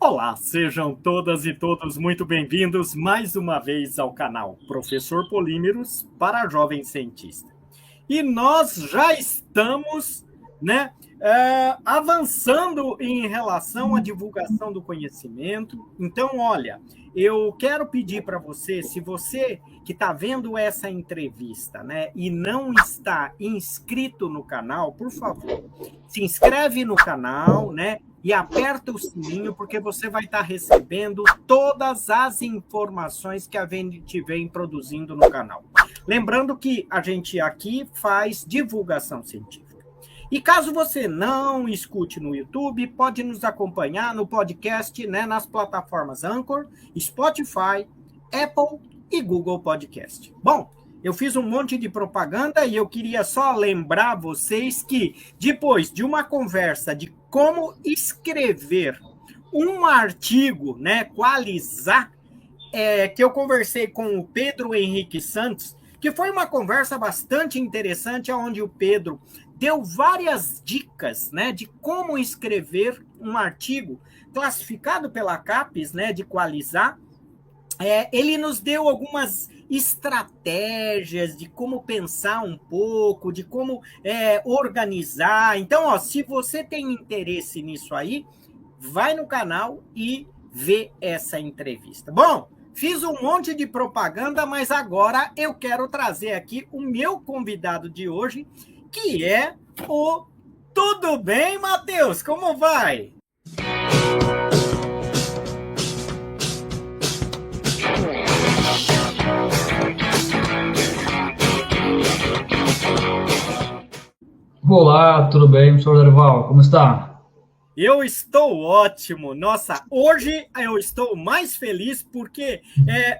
Olá, sejam todas e todos muito bem-vindos mais uma vez ao canal Professor Polímeros para Jovem Cientista. E nós já estamos, avançando em relação à divulgação do conhecimento. Então, olha, eu quero pedir para você, se você que está vendo essa entrevista, e não está inscrito no canal, por favor, se inscreve no canal, e aperta o sininho, porque você vai estar recebendo todas as informações que a gente vem produzindo no canal. Lembrando que a gente aqui faz divulgação científica. E caso você não escute no YouTube, pode nos acompanhar no podcast, nas plataformas Anchor, Spotify, Apple e Google Podcast. Bom, eu fiz um monte de propaganda e eu queria só lembrar vocês que depois de uma conversa de como escrever um artigo, qualizar, que eu conversei com o Pedro Henrique Santos, que foi uma conversa bastante interessante, onde o Pedro deu várias dicas, de como escrever um artigo classificado pela CAPES, de qualizar. Ele nos deu algumas estratégias de como pensar um pouco, de como organizar. Então, se você tem interesse nisso aí, vai no canal e vê essa entrevista. Bom, fiz um monte de propaganda, mas agora eu quero trazer aqui o meu convidado de hoje, que é o Tudo bem, Matheus? Como vai? Olá, tudo bem, professor Dorival? Como está? Eu estou ótimo. Nossa, hoje eu estou mais feliz porque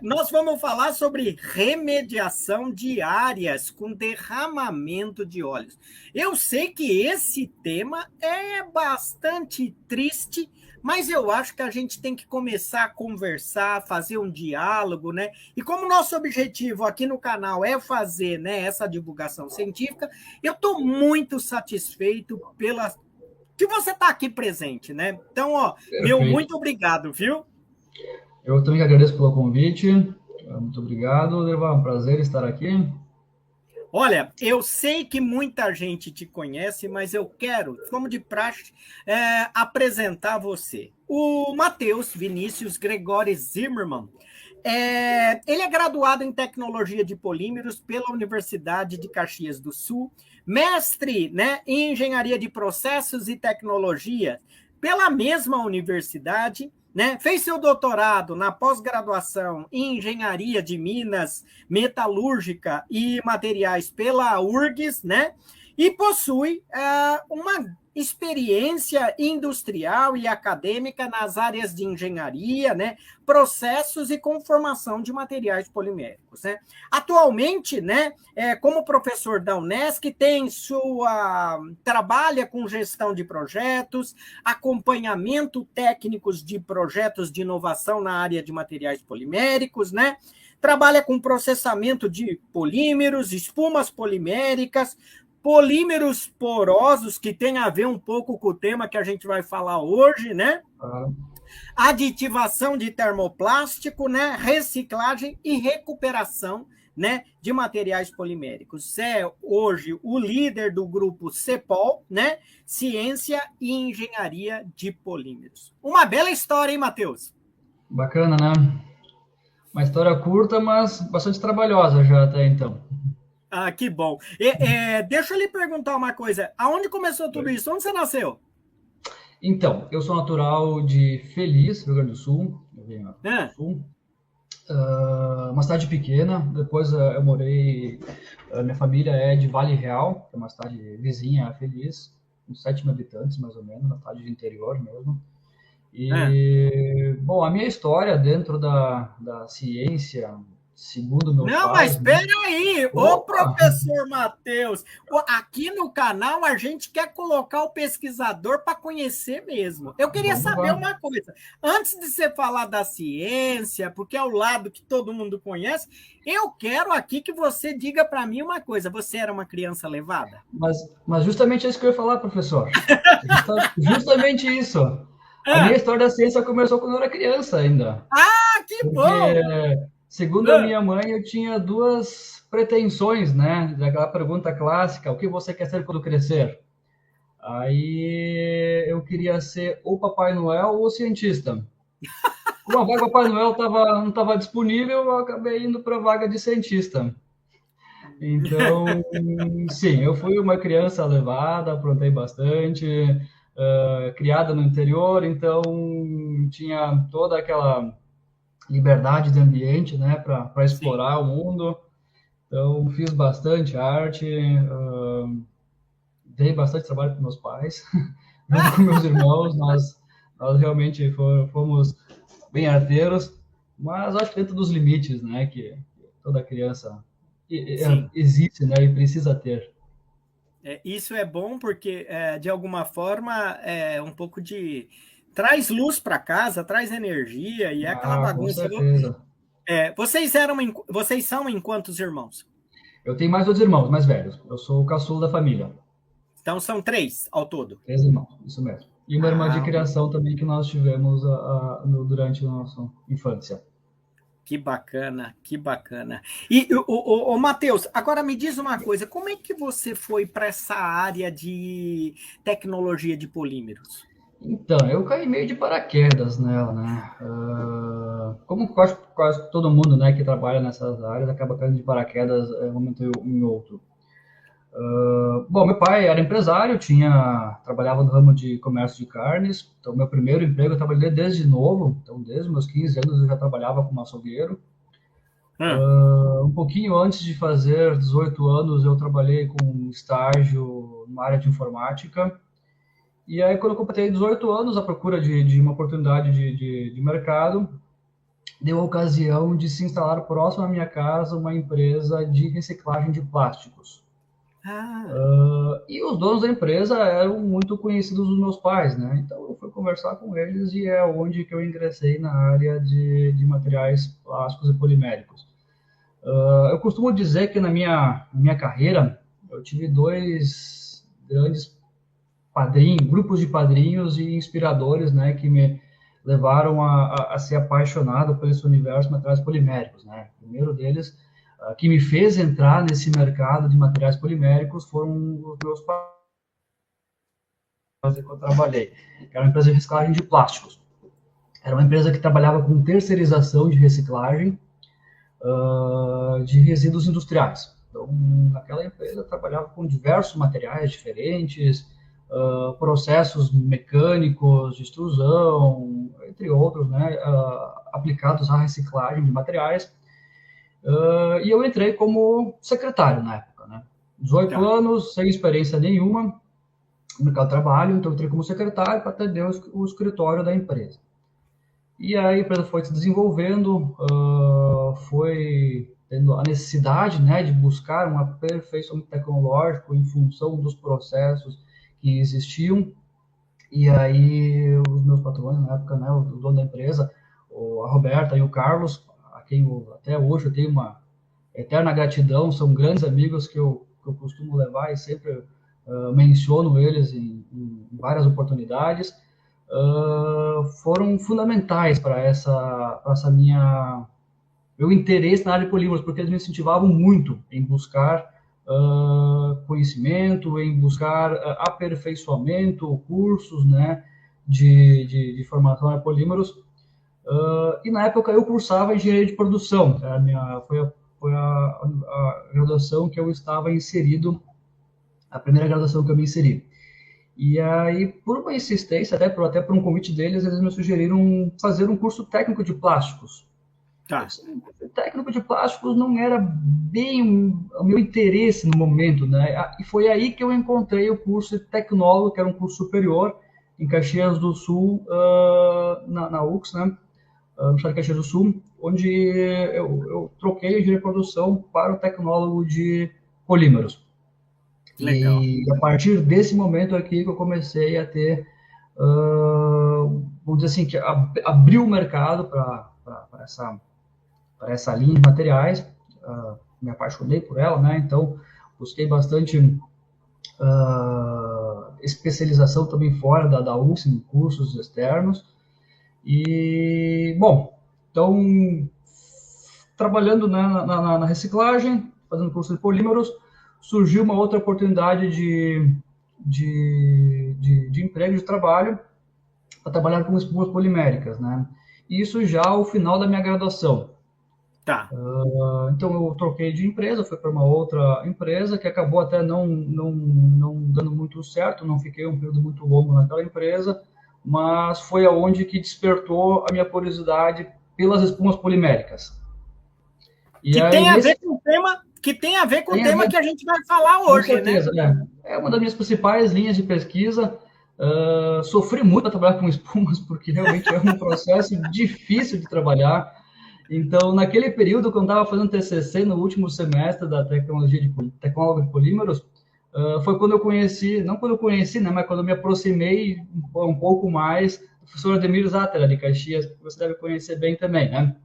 nós vamos falar sobre remediação de áreas com derramamento de óleos. Eu sei que esse tema é bastante triste, mas eu acho que a gente tem que começar a conversar, fazer um diálogo, E como nosso objetivo aqui no canal é fazer, essa divulgação científica, eu estou muito satisfeito pela que você está aqui presente, Então, meu muito obrigado, viu? Eu também agradeço pelo convite. Muito obrigado, Dorival. É um prazer estar aqui. Olha, eu sei que muita gente te conhece, mas eu quero, como de praxe, apresentar você. O Matheus Vinícius Gregori Zimmermann, ele é graduado em Tecnologia de Polímeros pela Universidade de Caxias do Sul, mestre em Engenharia de Processos e Tecnologia pela mesma universidade, fez seu doutorado na pós-graduação em Engenharia de Minas, Metalúrgica e Materiais pela URGS, e possui uma experiência industrial e acadêmica nas áreas de engenharia, processos e conformação de materiais poliméricos. Atualmente, como professor da Unesc, trabalha com gestão de projetos, acompanhamento técnicos de projetos de inovação na área de materiais poliméricos, trabalha com processamento de polímeros, espumas poliméricas, polímeros porosos, que tem a ver um pouco com o tema que a gente vai falar hoje, Aditivação de termoplástico, reciclagem e recuperação, de materiais poliméricos. É hoje o líder do grupo CEPOL, Ciência e Engenharia de Polímeros. Uma bela história, hein, Matheus? Bacana, né? Uma história curta, mas bastante trabalhosa já até então. Ah, que bom. Deixa eu lhe perguntar uma coisa. Aonde começou tudo isso? Onde você nasceu? Então, eu sou natural de Feliz, Rio Grande do Sul. Eu venho do Sul. Uma cidade pequena. Depois eu morei... minha família é de Vale Real, que é uma cidade vizinha a Feliz. Uns 7 mil habitantes, mais ou menos. Uma cidade de interior mesmo. Bom, a minha história dentro da ciência... Segundo meu pai... Não, mas espera aí, ô professor Matheus, aqui no canal a gente quer colocar o pesquisador para conhecer mesmo. Eu queria saber uma coisa, antes de você falar da ciência, porque é o lado que todo mundo conhece, eu quero aqui que você diga para mim uma coisa, você era uma criança levada? Mas justamente é isso que eu ia falar, professor. Justamente isso. A minha Ah, história da ciência começou quando eu era criança ainda. que bom! Porque, segundo a Ah, minha mãe, eu tinha duas pretensões, né? Daquela pergunta clássica: o que você quer ser quando crescer? Aí eu queria ser ou Papai Noel ou cientista. Como a vaga Papai Noel não estava disponível, eu acabei indo para a vaga de cientista. Então, sim, eu fui uma criança levada, aprontei bastante, criada no interior, então tinha toda aquela liberdade de ambiente, né, para sim. explorar o mundo. Então, fiz bastante arte, dei bastante trabalho para meus pais, junto com meus irmãos, nós realmente fomos bem arteiros, mas acho que dentro dos limites, né, que toda criança Sim. existe, né, e precisa ter. Isso é bom porque, de alguma forma, um pouco de. Traz luz para casa, traz energia e é aquela Ah, com bagunça. certeza. Vocês são em quantos irmãos? Eu tenho mais dois irmãos mais velhos. Eu sou o caçula da família. Então são três ao todo. Três irmãos, isso mesmo. E uma irmã de Ah, criação também que nós tivemos durante a nossa infância. que bacana, que bacana. E o Matheus, agora me diz uma coisa: como é que você foi para essa área de tecnologia de polímeros? Então, eu caí meio de paraquedas nela, né? Como quase todo mundo, né, que trabalha nessas áreas acaba caindo de paraquedas em um momento ou em outro. Bom, meu pai era empresário, trabalhava no ramo de comércio de carnes. Então, meu primeiro emprego eu trabalhei desde novo. Então, desde os meus 15 anos eu já trabalhava como açougueiro. Hum, Um pouquinho antes de fazer 18 anos, eu trabalhei com um estágio na área de informática. E aí, quando eu completei 18 anos, à procura de uma oportunidade de mercado, deu a ocasião de se instalar próximo à minha casa uma empresa de reciclagem de plásticos. ah, E os donos da empresa eram muito conhecidos dos meus pais, né? Então eu fui conversar com eles e é onde que eu ingressei na área de materiais plásticos e poliméricos. Eu costumo dizer que na minha carreira eu tive dois grandes padrinhos, grupos de padrinhos e inspiradores, né, que me levaram a ser apaixonado por esse universo de materiais poliméricos, né. O primeiro deles, que me fez entrar nesse mercado de materiais poliméricos, foram os meus pais que eu trabalhei, que era uma empresa de reciclagem de plásticos. Era uma empresa que trabalhava com terceirização de reciclagem de resíduos industriais. Então, naquela empresa, eu trabalhava com diversos materiais diferentes, processos mecânicos de extrusão, entre outros, né, aplicados à reciclagem de materiais. E eu entrei como secretário na época, né? 18 tá. anos, sem experiência nenhuma no mercado de trabalho, então eu entrei como secretário para atender o escritório da empresa. E aí a empresa foi se desenvolvendo, foi tendo a necessidade, né, de buscar um aperfeiçoamento tecnológico em função dos processos que existiam. E aí os meus patrões na época, né, o dono da empresa, a Roberta e o Carlos, a quem até hoje eu tenho uma eterna gratidão, são grandes amigos que eu costumo levar e sempre menciono eles em várias oportunidades, foram fundamentais para essa meu interesse na área de polímeros, porque eles me incentivavam muito em buscar conhecimento, em buscar aperfeiçoamento, cursos, né, de formação em polímeros. E na época eu cursava engenharia de produção, foi a graduação que eu estava inserido, a primeira graduação que eu me inseri. E aí, por uma insistência, até por um convite deles, eles me sugeriram fazer um curso técnico de plásticos. Eu Tá. disse, técnico de plásticos não era bem o meu interesse no momento, né? E foi aí que eu encontrei o curso de tecnólogo, que era um curso superior, em Caxias do Sul, na UX, né? No estado de Caxias do Sul, onde eu troquei a engenharia de produção para o tecnólogo de polímeros. Legal. E a partir desse momento aqui que eu comecei a ter, vamos dizer assim, que abriu o mercado para essa linha de materiais, me apaixonei por ela, né? Então busquei bastante especialização também fora da UFSC, em cursos externos. E, bom, então, trabalhando na reciclagem, fazendo curso de polímeros, surgiu uma outra oportunidade de emprego, de trabalho, para trabalhar com espumas poliméricas, né? Isso já ao final da minha graduação. Tá. Então eu troquei de empresa, fui para uma outra empresa que acabou até não dando muito certo, não fiquei um período muito longo naquela empresa, mas foi aonde que despertou a minha curiosidade pelas espumas poliméricas. E que tem a ver com o tema, que a gente vai falar hoje, com certeza, né? É uma das minhas principais linhas de pesquisa. Sofri muito para trabalhar com espumas, porque realmente é um processo difícil de trabalhar. Então, naquele período, quando eu estava fazendo TCC, no último semestre da tecnólogo de polímeros, foi quando eu conheci, não quando eu conheci, né, mas quando eu me aproximei um pouco mais do professor Ademir Zattera, de Caxias, que você deve conhecer bem também, né?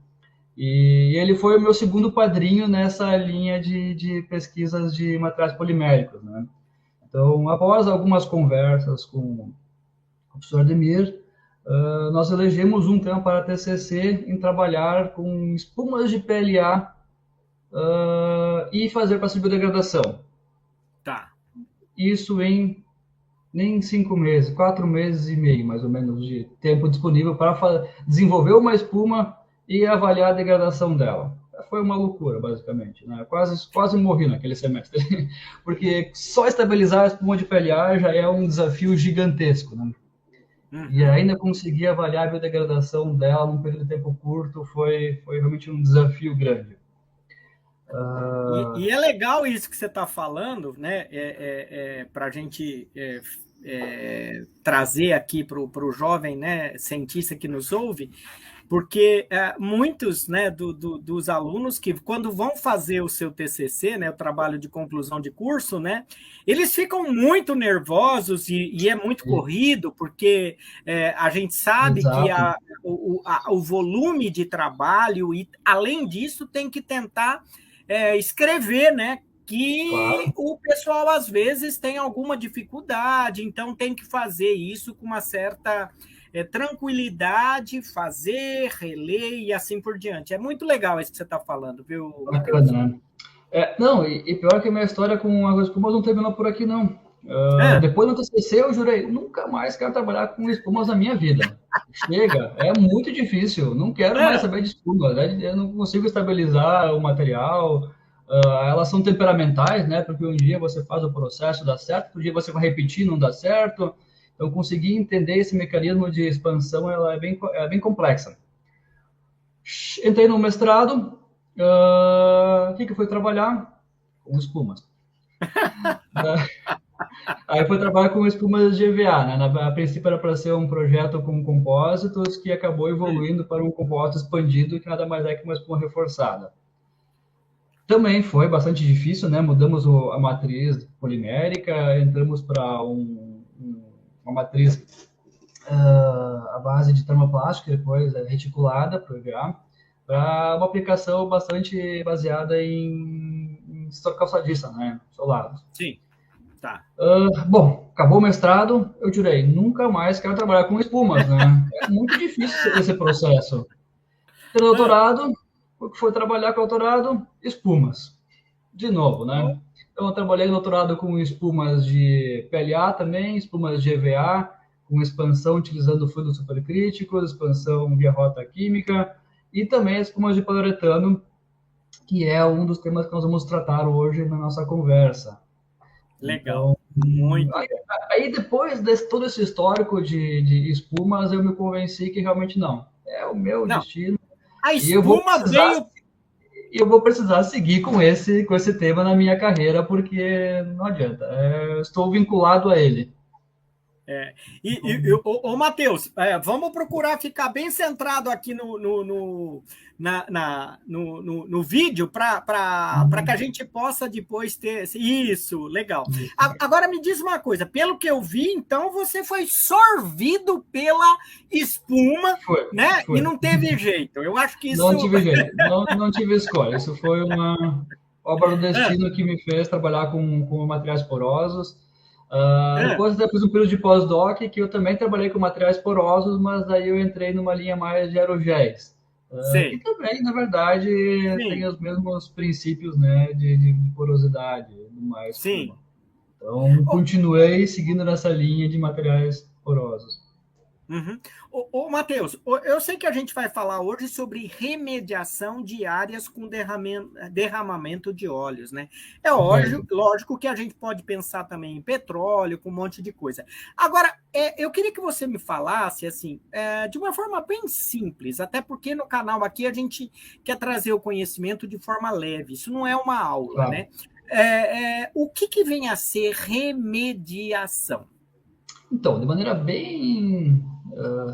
E ele foi o meu segundo padrinho nessa linha de pesquisas de materiais poliméricos, né? Então, após algumas conversas com o professor Ademir, nós elegemos um tema para a TCC em trabalhar com espumas de PLA e fazer passiva biodegradação. Tá. Isso em nem 5 meses, 4 meses e meio, mais ou menos, de tempo disponível para desenvolver uma espuma e avaliar a degradação dela. Foi uma loucura, basicamente, né? Quase morri naquele semestre, porque só estabilizar a espuma de PLA já é um desafio gigantesco, né? E ainda conseguir avaliar a biodegradação dela num período de tempo curto foi realmente um desafio grande. E é legal isso que você está falando, né? Para a gente trazer aqui para o jovem, né, cientista que nos ouve, porque muitos, né, dos alunos que, quando vão fazer o seu TCC, né, o trabalho de conclusão de curso, né, eles ficam muito nervosos e é muito corrido, porque a gente sabe que o volume de trabalho, e além disso, tem que tentar escrever, né, que claro, o pessoal às vezes tem alguma dificuldade, então tem que fazer isso com uma certa tranquilidade, fazer, reler e assim por diante. É muito legal isso que você está falando, viu, Matheus? Bacana, né? Não, e pior que a minha história com as espumas não terminou por aqui, não. Depois do TCC, eu jurei, nunca mais quero trabalhar com espumas na minha vida. Chega, é muito difícil, não quero mais saber de espuma, né? Eu não consigo estabilizar o material, elas são temperamentais, né? Porque um dia você faz o processo, dá certo, outro dia você vai repetir, não dá certo. Então, conseguir entender esse mecanismo de expansão, ela é bem complexa. Entrei no mestrado, o que eu fui trabalhar? Com espumas. Aí foi trabalhar com espumas de EVA, né? A princípio era para ser um projeto com compósitos que acabou evoluindo para um compósito expandido, que nada mais é que uma espuma reforçada. Também foi bastante difícil, né? Mudamos a matriz polimérica, entramos para uma matriz à base de termoplástico, depois reticulada para o EVA, para uma aplicação bastante baseada em calçadista, né? Solados. Sim. Tá. Bom, acabou o mestrado, eu tirei. Nunca mais quero trabalhar com espumas, né? É muito difícil esse processo. Ter doutorado, o que foi trabalhar com doutorado? Espumas. De novo, né? Então, eu trabalhei no doutorado com espumas de PLA também, espumas de EVA, com expansão utilizando fluidos supercríticos, expansão via rota química, e também espumas de poliuretano, que é um dos temas que nós vamos tratar hoje na nossa conversa. Legal. Então, muito. Aí depois de todo esse histórico de espumas, eu me convenci que realmente não. É o meu destino. A espuma veio... E eu vou precisar seguir com esse tema na minha carreira, porque não adianta. Estou vinculado a ele. Ô, Matheus, vamos procurar ficar bem centrado aqui no vídeo para que a gente possa depois ter isso, legal. Agora me diz uma coisa, pelo que eu vi, então você foi sorvido pela espuma, né? Foi. E não teve jeito. Eu acho que isso... Não tive jeito, não tive escolha. Isso foi uma obra do destino que me fez trabalhar com materiais porosos. Depois até fiz um período de pós-doc que eu também trabalhei com materiais porosos, mas daí eu entrei numa linha mais de aerogéis, que também, na verdade, tem os mesmos princípios, né, de porosidade, do mais espuma. Então, continuei seguindo nessa linha de materiais porosos. Uhum. Matheus, eu sei que a gente vai falar hoje sobre remediação de áreas com derramamento de óleos, né? É lógico que a gente pode pensar também em petróleo, com um monte de coisa. Agora, eu queria que você me falasse, assim, de uma forma bem simples, até porque no canal aqui a gente quer trazer o conhecimento de forma leve, isso não é uma aula, né? O que vem a ser remediação? Então, de maneira bem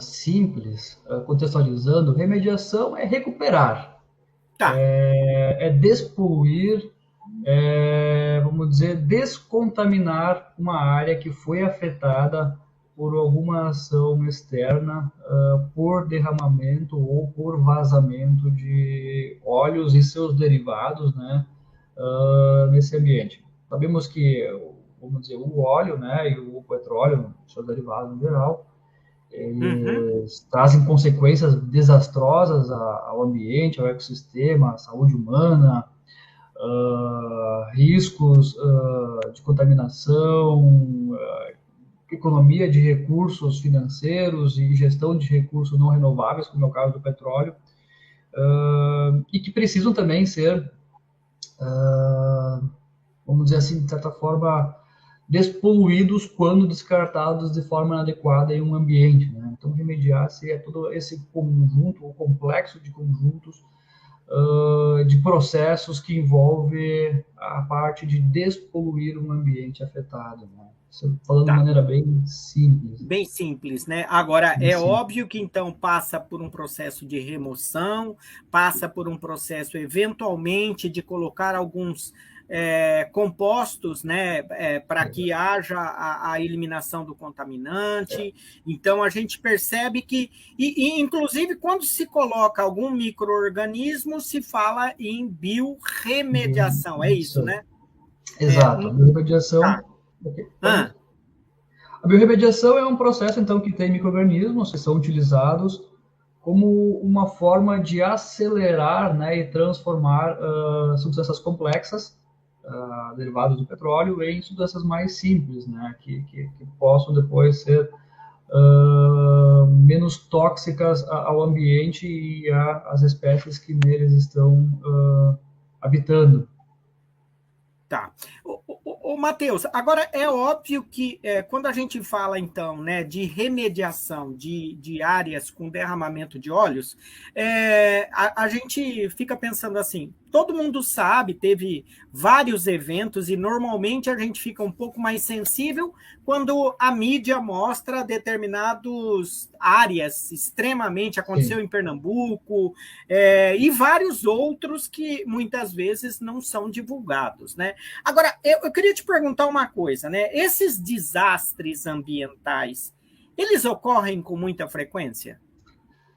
simples, contextualizando, remediação é recuperar, é despoluir, vamos dizer, descontaminar uma área que foi afetada por alguma ação externa, por derramamento ou por vazamento de óleos e seus derivados, né, nesse ambiente. Sabemos que, vamos dizer, o óleo, né, e o petróleo, seus derivados em geral, eles trazem consequências desastrosas ao ambiente, ao ecossistema, à saúde humana, riscos de contaminação, economia de recursos financeiros e gestão de recursos não renováveis, como é o caso do petróleo, e que precisam também ser, vamos dizer assim, de certa forma, despoluídos quando descartados de forma inadequada em um ambiente, né? Então, remediar é todo esse conjunto, o complexo de conjuntos de processos que envolve a parte de despoluir um ambiente afetado, né? Falando de maneira bem simples. Bem simples, né? Agora, óbvio que, então, passa por um processo de remoção, passa por um processo, eventualmente, de colocar alguns compostos, né, para que haja a eliminação do contaminante. Então, a gente percebe que, inclusive, quando se coloca algum micro-organismo, se fala em biorremediação, é isso, né? Exato, a biorremediação... A biorremediação é um processo, então, que tem micro-organismos que são utilizados como uma forma de acelerar, né, e transformar substâncias complexas, derivados do petróleo, em substâncias mais simples, né, que possam depois ser menos tóxicas ao ambiente e às espécies que neles estão habitando. Tá. Matheus, agora é óbvio que quando a gente fala, então, né, de remediação de áreas com derramamento de óleos, a gente fica pensando assim, todo mundo sabe, teve vários eventos e normalmente a gente fica um pouco mais sensível quando a mídia mostra determinadas áreas extremamente, aconteceu em Pernambuco, e vários outros que muitas vezes não são divulgados, né? Agora, eu queria te perguntar uma coisa, né? Esses desastres ambientais, eles ocorrem com muita frequência?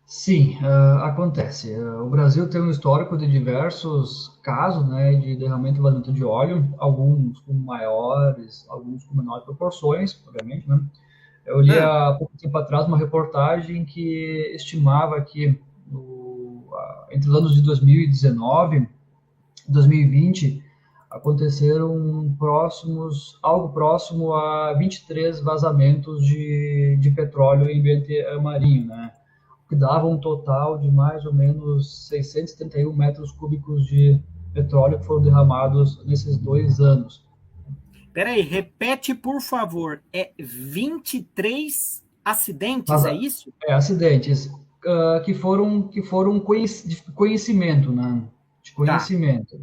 Sim, acontece. O Brasil tem um histórico de diversos casos, né, de derramamento e vazamento de óleo, alguns com maiores, alguns com menores proporções, obviamente, né? Eu li há pouco tempo atrás uma reportagem que estimava que entre os anos de 2019 e 2020 aconteceram algo próximo a 23 vazamentos de petróleo em ambiente marinho, né? Que dava um total de mais ou menos 631 metros cúbicos de petróleo que foram derramados nesses 2 anos. Peraí, repete, por favor. 23 acidentes, é isso? Acidentes que foram de conhecimento, né? De conhecimento.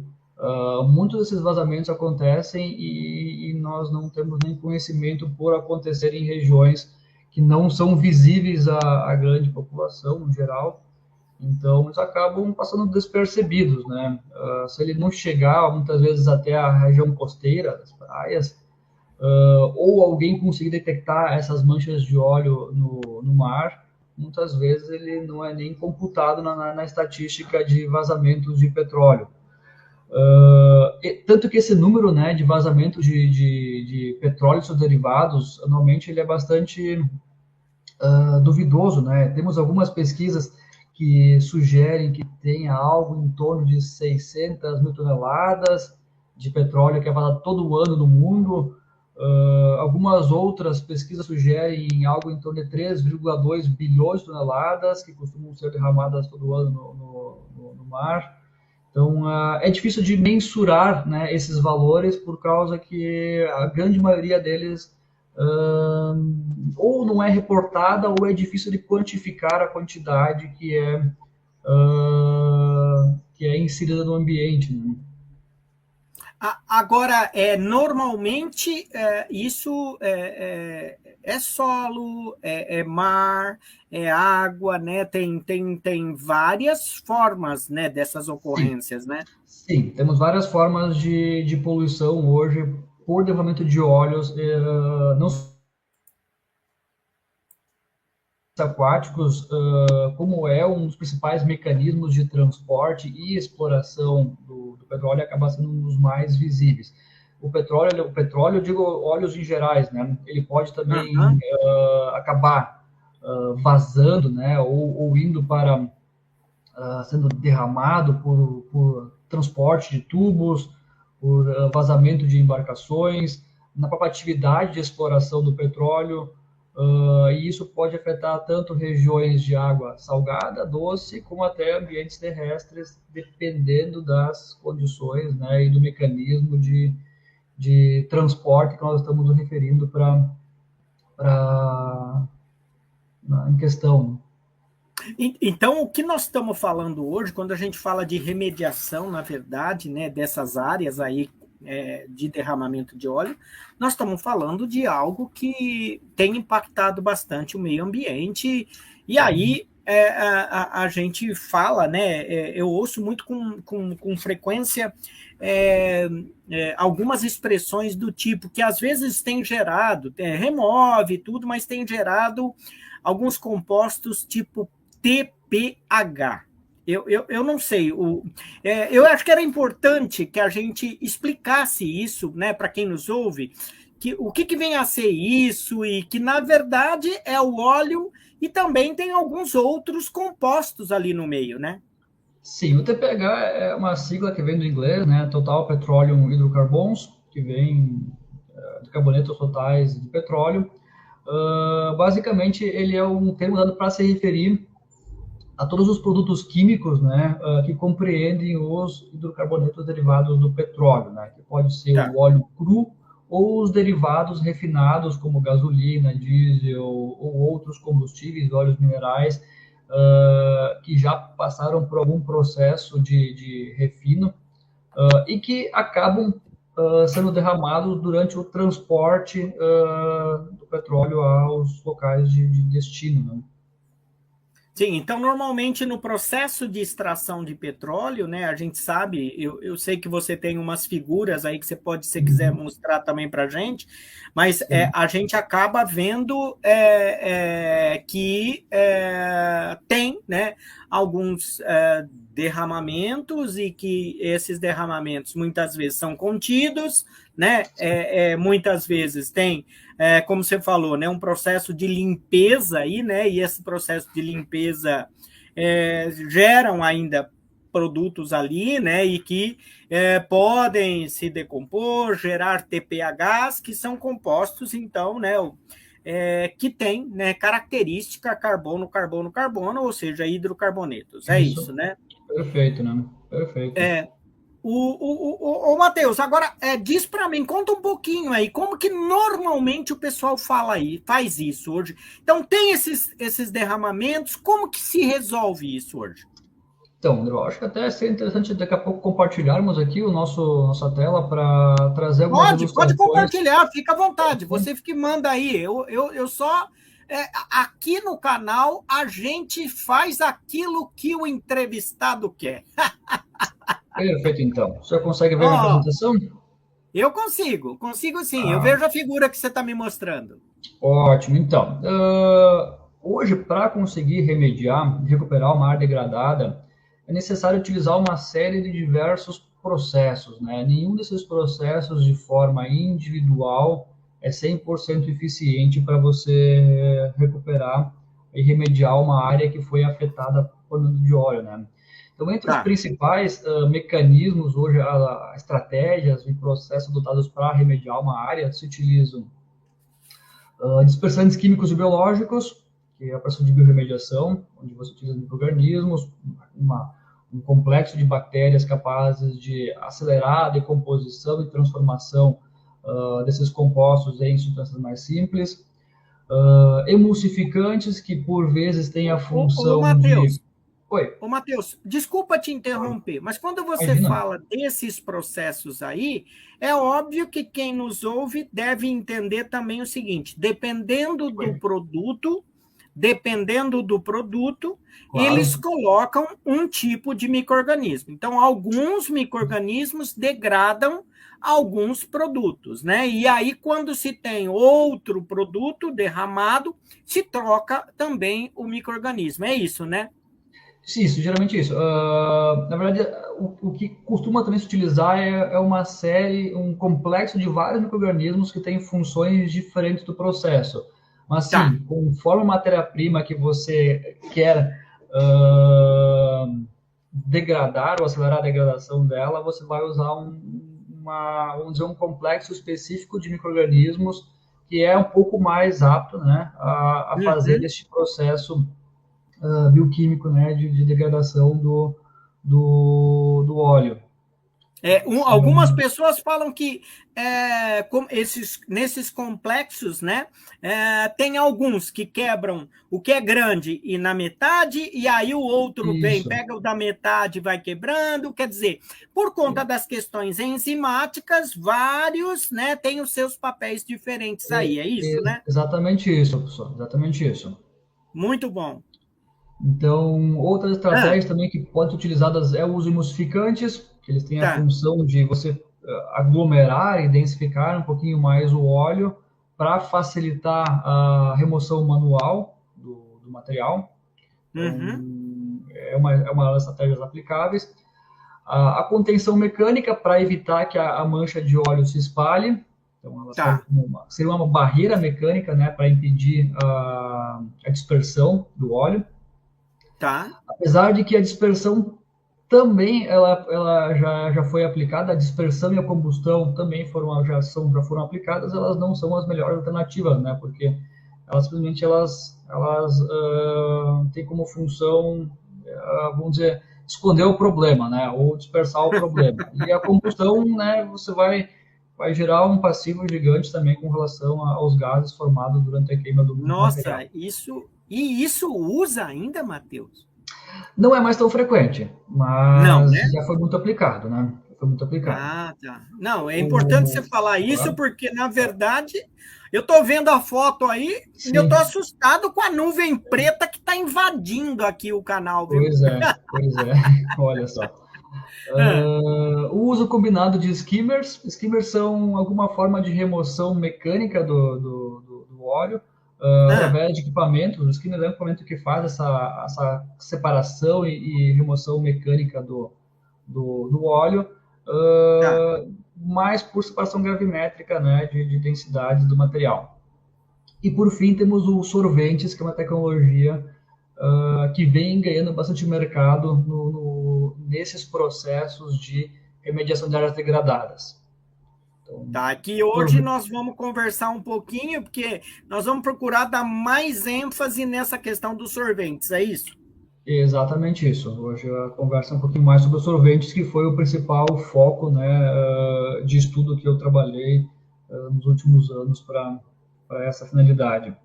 Muitos desses vazamentos acontecem e nós não temos nem conhecimento por acontecer em regiões que não são visíveis à grande população, no geral. Então, eles acabam passando despercebidos, né? Se ele não chegar, muitas vezes, até a região costeira das praias, ou alguém conseguir detectar essas manchas de óleo no mar, muitas vezes ele não é nem computado na estatística de vazamentos de petróleo. Tanto que esse número, né, de vazamento de petróleo e seus derivados, anualmente, ele é bastante duvidoso, né? Temos algumas pesquisas que sugerem que tenha algo em torno de 600 mil toneladas de petróleo que é vazado todo ano no mundo. Algumas outras pesquisas sugerem algo em torno de 3,2 bilhões de toneladas que costumam ser derramadas todo ano no mar. Então, é difícil de mensurar, né, esses valores por causa que a grande maioria deles ou não é reportada ou é difícil de quantificar a quantidade que é inserida no ambiente, né? Agora, normalmente, isso é solo, é mar, é água, né? Tem várias formas, né, dessas ocorrências, né? Sim, temos várias formas de poluição hoje por derramamento de óleos, não aquáticos, como é um dos principais mecanismos de transporte e exploração do petróleo, acaba sendo um dos mais visíveis. O petróleo, eu digo óleos em gerais, né? Ele pode também acabar vazando, né? Ou indo para sendo derramado por transporte de tubos, por vazamento de embarcações, na própria atividade de exploração do petróleo. E isso pode afetar tanto regiões de água salgada, doce, como até ambientes terrestres, dependendo das condições, né, e do mecanismo de transporte que nós estamos nos referindo em questão. Então, o que nós estamos falando hoje, quando a gente fala de remediação, na verdade, né, dessas áreas aí de derramamento de óleo, nós estamos falando de algo que tem impactado bastante o meio ambiente, e aí a gente fala, né, eu ouço muito com frequência algumas expressões do tipo que às vezes tem gerado, remove tudo, mas tem gerado alguns compostos tipo TPH. Eu não sei. Eu acho que era importante que a gente explicasse isso, né, para quem nos ouve, o que vem a ser isso e que, na verdade, é o óleo e também tem alguns outros compostos ali no meio, né? Sim, o TPH é uma sigla que vem do inglês, né, Total Petroleum Hydrocarbons, que vem de carbonetos totais de petróleo. Basicamente, ele é um termo dado para se referir a todos os produtos químicos, né, que compreendem os hidrocarbonetos derivados do petróleo, né, que pode ser o óleo cru ou os derivados refinados, como gasolina, diesel ou outros combustíveis, óleos minerais, que já passaram por algum processo de refino e que acabam sendo derramados durante o transporte do petróleo aos locais de destino, né? Sim, então normalmente no processo de extração de petróleo, né, a gente sabe, eu sei que você tem umas figuras aí que você pode, se quiser mostrar também para a gente, mas a gente acaba vendo que tem, né, alguns derramamentos e que esses derramamentos muitas vezes são contidos, né, muitas vezes tem como você falou, né, um processo de limpeza aí, né, e esse processo de limpeza geram ainda produtos ali, né, e que podem se decompor, gerar TPHs, que são compostos, então, né, que tem, né, característica carbono, carbono, carbono, ou seja, hidrocarbonetos. É isso, né? Perfeito, né? Perfeito. O Matheus, agora diz para mim, conta um pouquinho aí, como que normalmente o pessoal faz isso hoje? Então, tem esses derramamentos, como que se resolve isso hoje? Então, André, eu acho que até seria interessante daqui a pouco compartilharmos aqui nossa tela para trazer algumas ilustrações. Pode compartilhar, fica à vontade, você que manda aí, eu só... aqui no canal, a gente faz aquilo que o entrevistado quer. Perfeito, então. O senhor consegue ver minha apresentação? Eu consigo sim. Eu vejo a figura que você está me mostrando. Ótimo, então. Hoje, para conseguir remediar, recuperar uma área degradada, é necessário utilizar uma série de diversos processos, né? Nenhum desses processos de forma individual é 100% eficiente para você recuperar e remediar uma área que foi afetada por dano de óleo, né? Então, entre os principais mecanismos hoje, estratégias e processos adotados para remediar uma área, se utilizam dispersantes químicos e biológicos, que é a operação de biorremediação, onde você utiliza micro-organismos, um complexo de bactérias capazes de acelerar a decomposição e transformação desses compostos em substâncias mais simples. Emulsificantes, que por vezes têm a função de... Oi. Ô, Matheus, desculpa te interromper, mas quando você fala desses processos aí, é óbvio que quem nos ouve deve entender também o seguinte: dependendo do produto, claro, eles colocam um tipo de micro-organismo. Então, alguns micro-organismos degradam alguns produtos, né? E aí, quando se tem outro produto derramado, se troca também o micro-organismo. É isso, né? Isso, geralmente isso. Na verdade, o que costuma também se utilizar é uma série, um complexo de vários micro-organismos que têm funções diferentes do processo. Mas, sim, conforme a matéria-prima que você quer degradar ou acelerar a degradação dela, você vai usar vamos dizer, um complexo específico de micro-organismos que é um pouco mais apto, né, a fazer este processo bioquímico, né, de degradação do óleo. Algumas pessoas falam que nesses complexos, né, tem alguns que quebram o que é grande e na metade, e aí o outro vem, pega o da metade e vai quebrando. Quer dizer, por conta das questões enzimáticas, vários, né, têm os seus papéis diferentes aí, é isso, né? Exatamente isso, professor, exatamente isso. Muito bom. Então, outras estratégias também que podem ser utilizadas é o uso de emulsificantes, que eles têm a função de você aglomerar e densificar um pouquinho mais o óleo para facilitar a remoção manual do material. Então, é uma das estratégias aplicáveis. A contenção mecânica para evitar que a mancha de óleo se espalhe. Então, ela seria uma barreira mecânica, né, para impedir a dispersão do óleo. Apesar de que a dispersão também ela já foi aplicada, a dispersão e a combustão também já foram aplicadas, elas não são as melhores alternativas, né? Porque elas simplesmente têm como função, vamos dizer, esconder o problema, né? Ou dispersar o problema. E a combustão, né? Você vai gerar um passivo gigante também com relação aos gases formados durante a queima do material. Isso usa ainda, Matheus? Não é mais tão frequente, mas não, né? Já foi muito aplicado, né? Foi muito aplicado. Não, é importante você falar isso, porque, na verdade, eu estou vendo a foto aí e eu estou assustado com a nuvem preta que está invadindo aqui o canal, viu? Pois é. Olha só. O uso combinado de skimmers. Skimmers são alguma forma de remoção mecânica do óleo através de equipamentos. O skimmer é um equipamento que faz essa separação e remoção mecânica do óleo, mais por separação gravimétrica, né, de densidade do material. E, por fim, temos os solventes, que é uma tecnologia que vem ganhando bastante mercado nesses processos de remediação de áreas degradadas. Então, aqui hoje nós vamos conversar um pouquinho, porque nós vamos procurar dar mais ênfase nessa questão dos solventes, é isso? Exatamente isso. Hoje a conversa é um pouquinho mais sobre os solventes, que foi o principal foco, né, de estudo que eu trabalhei nos últimos anos para essa finalidade.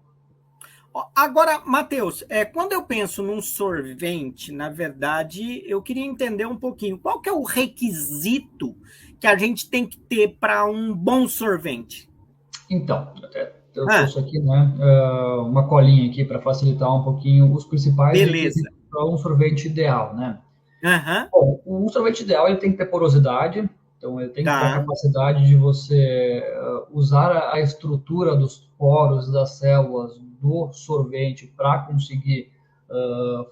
Agora, Matheus, quando eu penso num solvente, na verdade, eu queria entender um pouquinho, qual que é o requisito que a gente tem que ter para um bom solvente? Então, eu trouxe aqui, né, uma colinha aqui para facilitar um pouquinho os principais requisitos para um solvente ideal, né? Bom, um solvente ideal ele tem que ter porosidade, então ele tem que ter a capacidade de você usar a estrutura dos poros das células do solvente para conseguir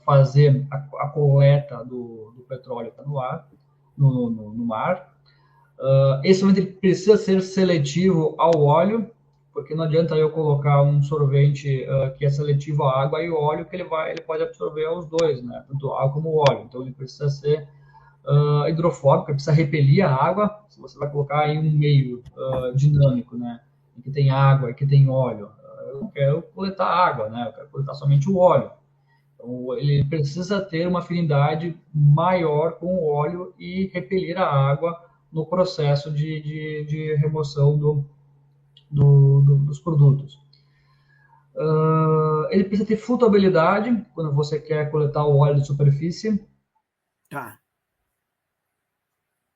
fazer a coleta do petróleo que está no ar. no mar. Esse solvente ele precisa ser seletivo ao óleo, porque não adianta eu colocar um sorvente que é seletivo à água e óleo, que ele pode absorver os dois, né? Tanto a água como o óleo. Então ele precisa ser hidrofóbico, ele precisa repelir a água. Se você vai colocar em um meio dinâmico, né? Em que tem água e que tem óleo, eu não quero coletar água, né? Eu quero coletar somente o óleo. Então, ele precisa ter uma afinidade maior com o óleo e repelir a água no processo de remoção dos produtos. Ele precisa ter flutuabilidade quando você quer coletar o óleo de superfície. Tá.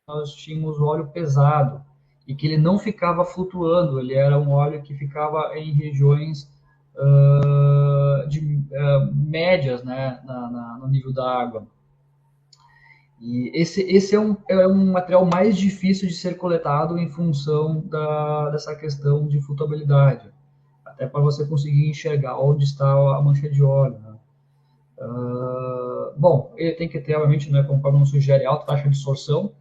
Nós tínhamos o óleo pesado e que ele não ficava flutuando, ele era um óleo que ficava em regiões médias, né, no nível da água. E esse é um material mais difícil de ser coletado em função dessa questão de flutuabilidade, até para você conseguir enxergar onde está a mancha de óleo, né? Bom, ele tem que ter, obviamente, né, conforme não sugere, alta taxa de sorção.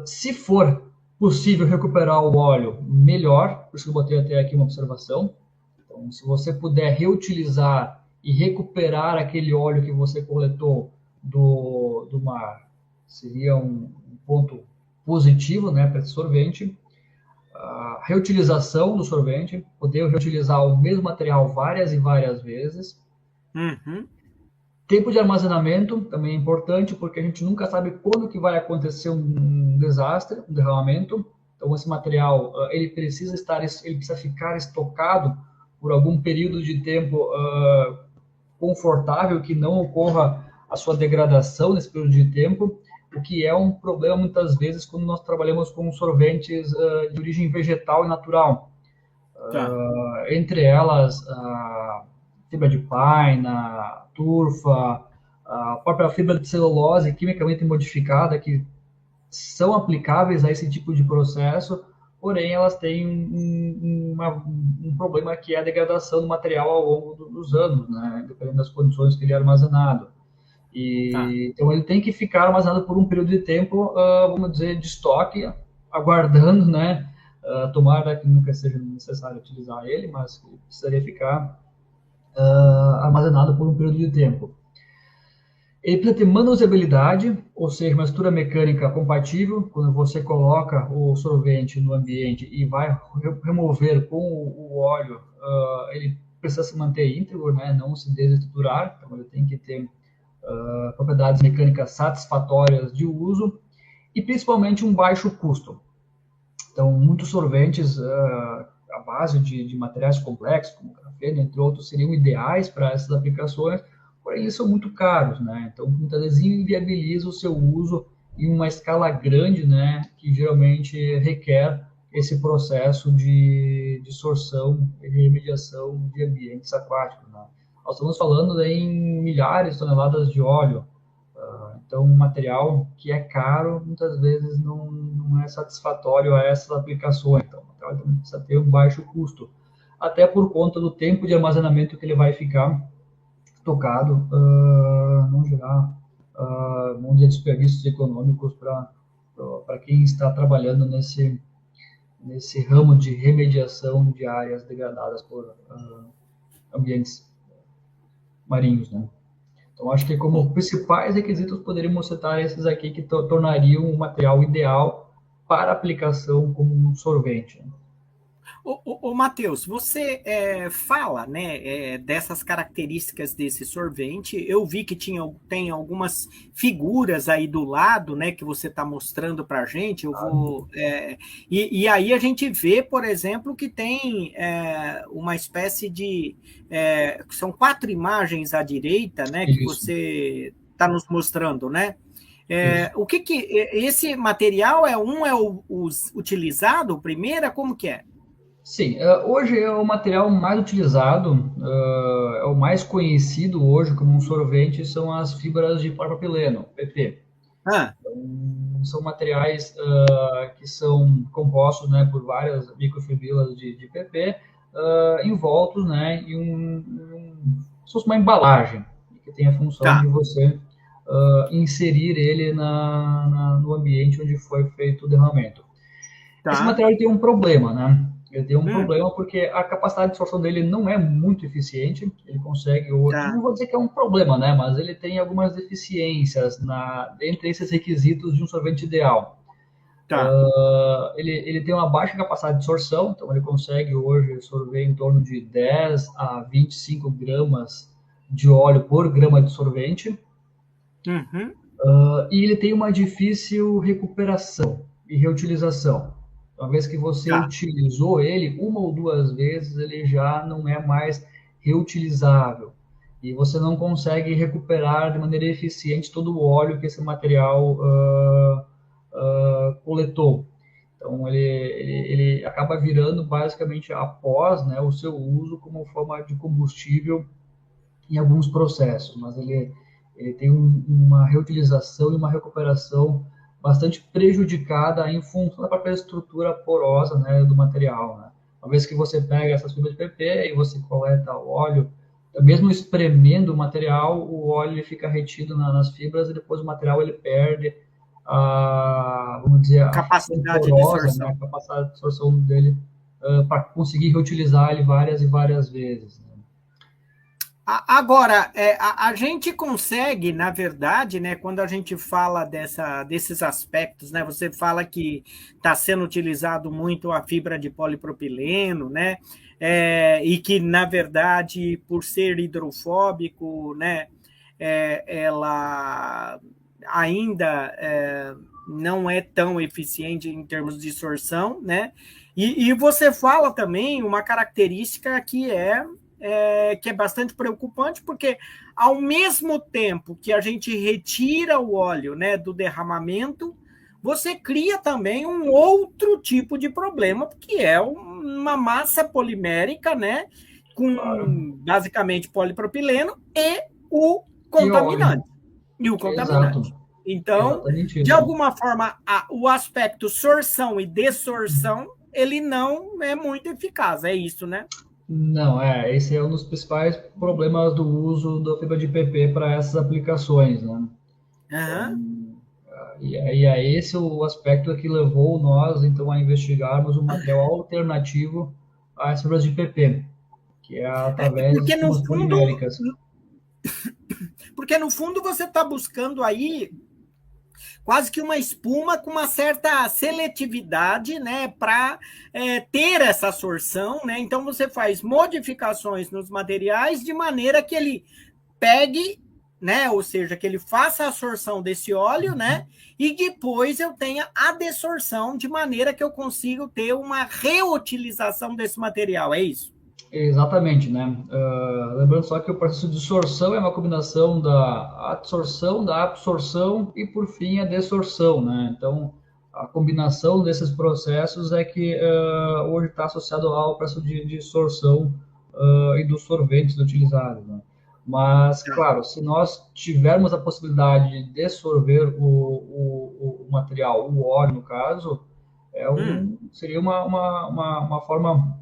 Se for possível recuperar o óleo, melhor, por isso que eu botei até aqui uma observação. Então, se você puder reutilizar e recuperar aquele óleo que você coletou do mar, seria um ponto positivo, né, para esse sorvente. A reutilização do sorvente, poder reutilizar o mesmo material várias e várias vezes. Uhum. Tempo de armazenamento também é importante, porque a gente nunca sabe quando que vai acontecer um desastre, um derramamento. Então, esse material ele precisa ficar estocado por algum período de tempo confortável, que não ocorra a sua degradação nesse período de tempo, o que é um problema muitas vezes quando nós trabalhamos com sorventes de origem vegetal e natural. Tá. Entre elas, a fibra de paina, turfa, a própria fibra de celulose quimicamente modificada, que são aplicáveis a esse tipo de processo, porém elas têm um problema que é a degradação do material ao longo dos anos, né? Dependendo das condições que ele é armazenado. Então ele tem que ficar armazenado por um período de tempo, vamos dizer, de estoque, aguardando, né? Tomara que nunca seja necessário utilizar ele, mas ele precisaria ficar armazenado por um período de tempo. Ele precisa ter manuseabilidade, ou seja, uma estrutura mecânica compatível. Quando você coloca o sorvente no ambiente e vai remover com o óleo, ele precisa se manter íntegro, né? Não se desestruturar. Então ele tem que ter propriedades mecânicas satisfatórias de uso e principalmente um baixo custo. Então, muitos sorventes à base de materiais complexos, como grafeno, entre outros, seriam ideais para essas aplicações, porém eles são muito caros, né? Então, muitas vezes inviabiliza o seu uso em uma escala grande, né? Que geralmente requer esse processo de sorção e remediação de ambientes aquáticos, né? Nós estamos falando em milhares de toneladas de óleo, então um material que é caro, muitas vezes não é satisfatório a essas aplicações. Então, o material também precisa ter um baixo custo, até por conta do tempo de armazenamento que ele vai ficar tocado, não gerar um de desperdícios econômicos para quem está trabalhando nesse ramo de remediação de áreas degradadas por ambientes marinhos, né? Então, acho que como principais requisitos poderíamos citar esses aqui que tornariam um material ideal para aplicação como um sorvente. Ô Matheus, você fala, né, dessas características desse sorvente. Eu vi que tem algumas figuras aí do lado, né, que você está mostrando para a gente. E aí a gente vê, por exemplo, que tem uma espécie de... são 4 imagens à direita, né, que você está nos mostrando, né? O que esse material é o utilizado, primeira, como que é? Sim, hoje é o material mais utilizado, é o mais conhecido hoje como um sorvente, são as fibras de polipropileno, PP. Então, são materiais que são compostos, né, por várias microfibrilas de PP, envoltos, né, em uma embalagem que tem a função de você inserir ele no ambiente onde foi feito o derramamento. Tá. Esse material tem um problema, né? Ele tem um problema porque a capacidade de absorção dele não é muito eficiente. Ele consegue, não vou dizer que é um problema, né? Mas ele tem algumas deficiências entre esses requisitos de um sorvente ideal. Tá. Ele tem uma baixa capacidade de absorção, então ele consegue hoje sorver em torno de 10 a 25 gramas de óleo por grama de sorvente. E ele tem uma difícil recuperação e reutilização. Uma vez que você utilizou ele, uma ou duas vezes, ele já não é mais reutilizável. E você não consegue recuperar de maneira eficiente todo o óleo que esse material coletou. Então, ele acaba virando, basicamente, após, né, o seu uso como forma de combustível em alguns processos. Mas ele tem uma reutilização e uma recuperação bastante prejudicada em função da própria estrutura porosa, né, do material, né? Uma vez que você pega essas fibras de PP e você coleta o óleo, mesmo espremendo o material, o óleo ele fica retido nas fibras e depois o material ele perde vamos dizer, a capacidade de absorção, né, a capacidade de absorção dele para conseguir reutilizar ele várias e várias vezes, né? Agora, a gente consegue, na verdade, né, quando a gente fala desses aspectos, né, você fala que está sendo utilizado muito a fibra de polipropileno, né, e que, na verdade, por ser hidrofóbico, né, ela ainda não é tão eficiente em termos de absorção, né, e você fala também uma característica que é bastante preocupante, porque ao mesmo tempo que a gente retira o óleo, né, do derramamento, você cria também um outro tipo de problema, que é uma massa polimérica, né, com basicamente polipropileno e o contaminante. E o contaminante. Exato. Então, de alguma forma, o aspecto sorção e dessorção, ele não é muito eficaz, é isso, né? Não, esse é um dos principais problemas do uso da fibra de PP para essas aplicações, né? E é esse o aspecto que levou nós, então, a investigarmos um material alternativo às fibras de PP, que é através de espumas poliméricas. Porque, no fundo, você está buscando aí quase que uma espuma com uma certa seletividade, né, para ter essa absorção, né? Então você faz modificações nos materiais de maneira que ele pegue, né, ou seja, que ele faça a absorção desse óleo, né, e depois eu tenha a desorção de maneira que eu consiga ter uma reutilização desse material, é isso? Exatamente, né? Lembrando só que o processo de sorção é uma combinação da adsorção, da absorção e, por fim, a desorção, né? Então, a combinação desses processos é que hoje está associado ao processo de sorção e dos sorventes utilizados, né? Mas, claro, se nós tivermos a possibilidade de dessorver o material, o óleo, no caso, seria uma forma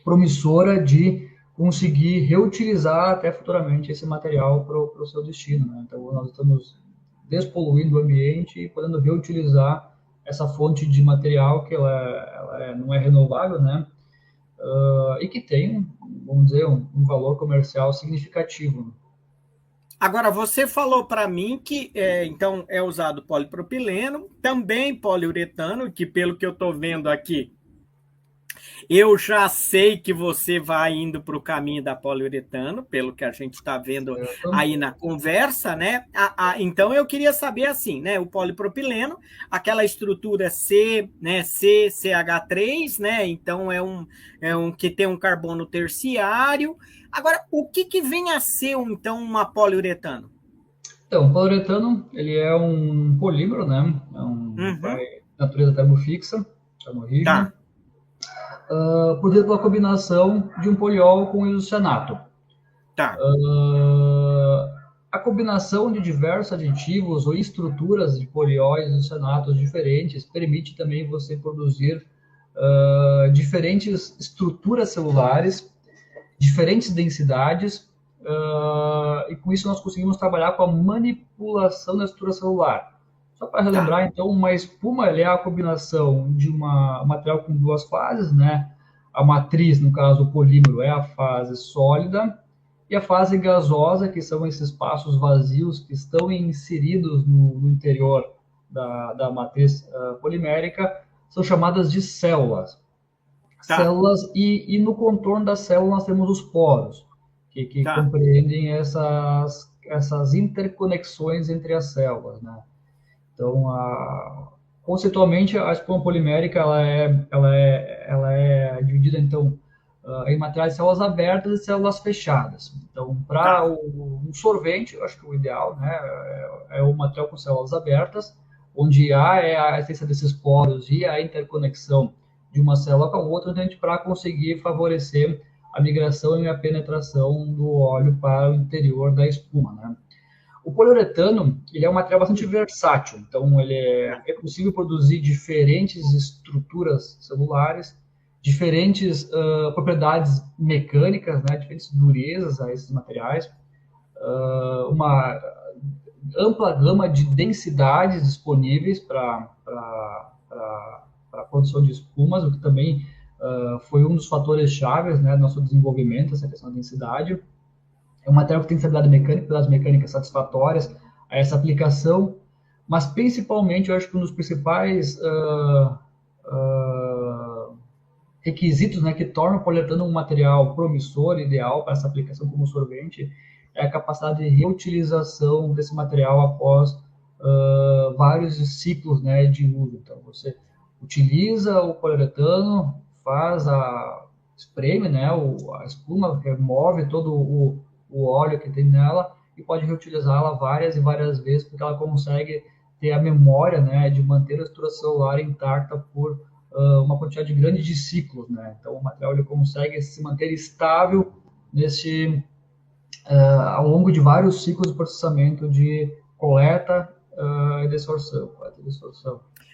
promissora de conseguir reutilizar até futuramente esse material para o seu destino, né? Então, nós estamos despoluindo o ambiente e podendo reutilizar essa fonte de material que ela não é renovável, né? E que tem, vamos dizer, um valor comercial significativo. Agora, você falou para mim que então é usado polipropileno, também poliuretano, que pelo que eu estou vendo aqui, eu já sei que você vai indo para o caminho da poliuretano, pelo que a gente está vendo aí na conversa, né? Então eu queria saber assim, né? O polipropileno, aquela estrutura CH3, né? Então é um que tem um carbono terciário. Agora, o que vem a ser então uma poliuretano? Então, o poliuretano, ele é um polímero, né? Natureza termofixa, termorrígida. Produzido pela combinação de um poliol com isocianato. A combinação de diversos aditivos ou estruturas de polióis e isocianatos diferentes permite também você produzir diferentes estruturas celulares, diferentes densidades e com isso nós conseguimos trabalhar com a manipulação da estrutura celular. Só para relembrar, então, uma espuma é a combinação de um material com duas fases, né? A matriz, no caso, o polímero, é a fase sólida, e a fase gasosa, que são esses espaços vazios que estão inseridos no interior da matriz polimérica, são chamadas de células. Células, e no contorno da célula nós temos os poros, que compreendem essas interconexões entre as células, né? Então, conceitualmente, a espuma polimérica ela é dividida, então, em materiais de células abertas e células fechadas. Então, para um sorvente, eu acho que o ideal, né, é o material com células abertas, onde há a existência desses poros e a interconexão de uma célula com a outra, para conseguir favorecer a migração e a penetração do óleo para o interior da espuma, né? O poliuretano, ele é um material bastante versátil, então é possível produzir diferentes estruturas celulares, diferentes propriedades mecânicas, né, diferentes durezas a esses materiais, uma ampla gama de densidades disponíveis para a produção de espumas, o que também foi um dos fatores chaves, né, do nosso desenvolvimento, essa questão da densidade. É um material que tem estabilidade mecânica, propriedades mecânicas satisfatórias a essa aplicação, mas principalmente eu acho que um dos principais requisitos, né, que torna o poliuretano um material promissor, ideal para essa aplicação como sorvente, é a capacidade de reutilização desse material após vários ciclos, né, de uso. Então, você utiliza o poliuretano, espreme, né, a espuma, remove todo o óleo que tem nela e pode reutilizá-la várias e várias vezes, porque ela consegue ter a memória, né, de manter a estrutura celular intacta por uma quantidade grande de ciclos, né? Então o material ele consegue se manter estável ao longo de vários ciclos de processamento de coleta e desorção.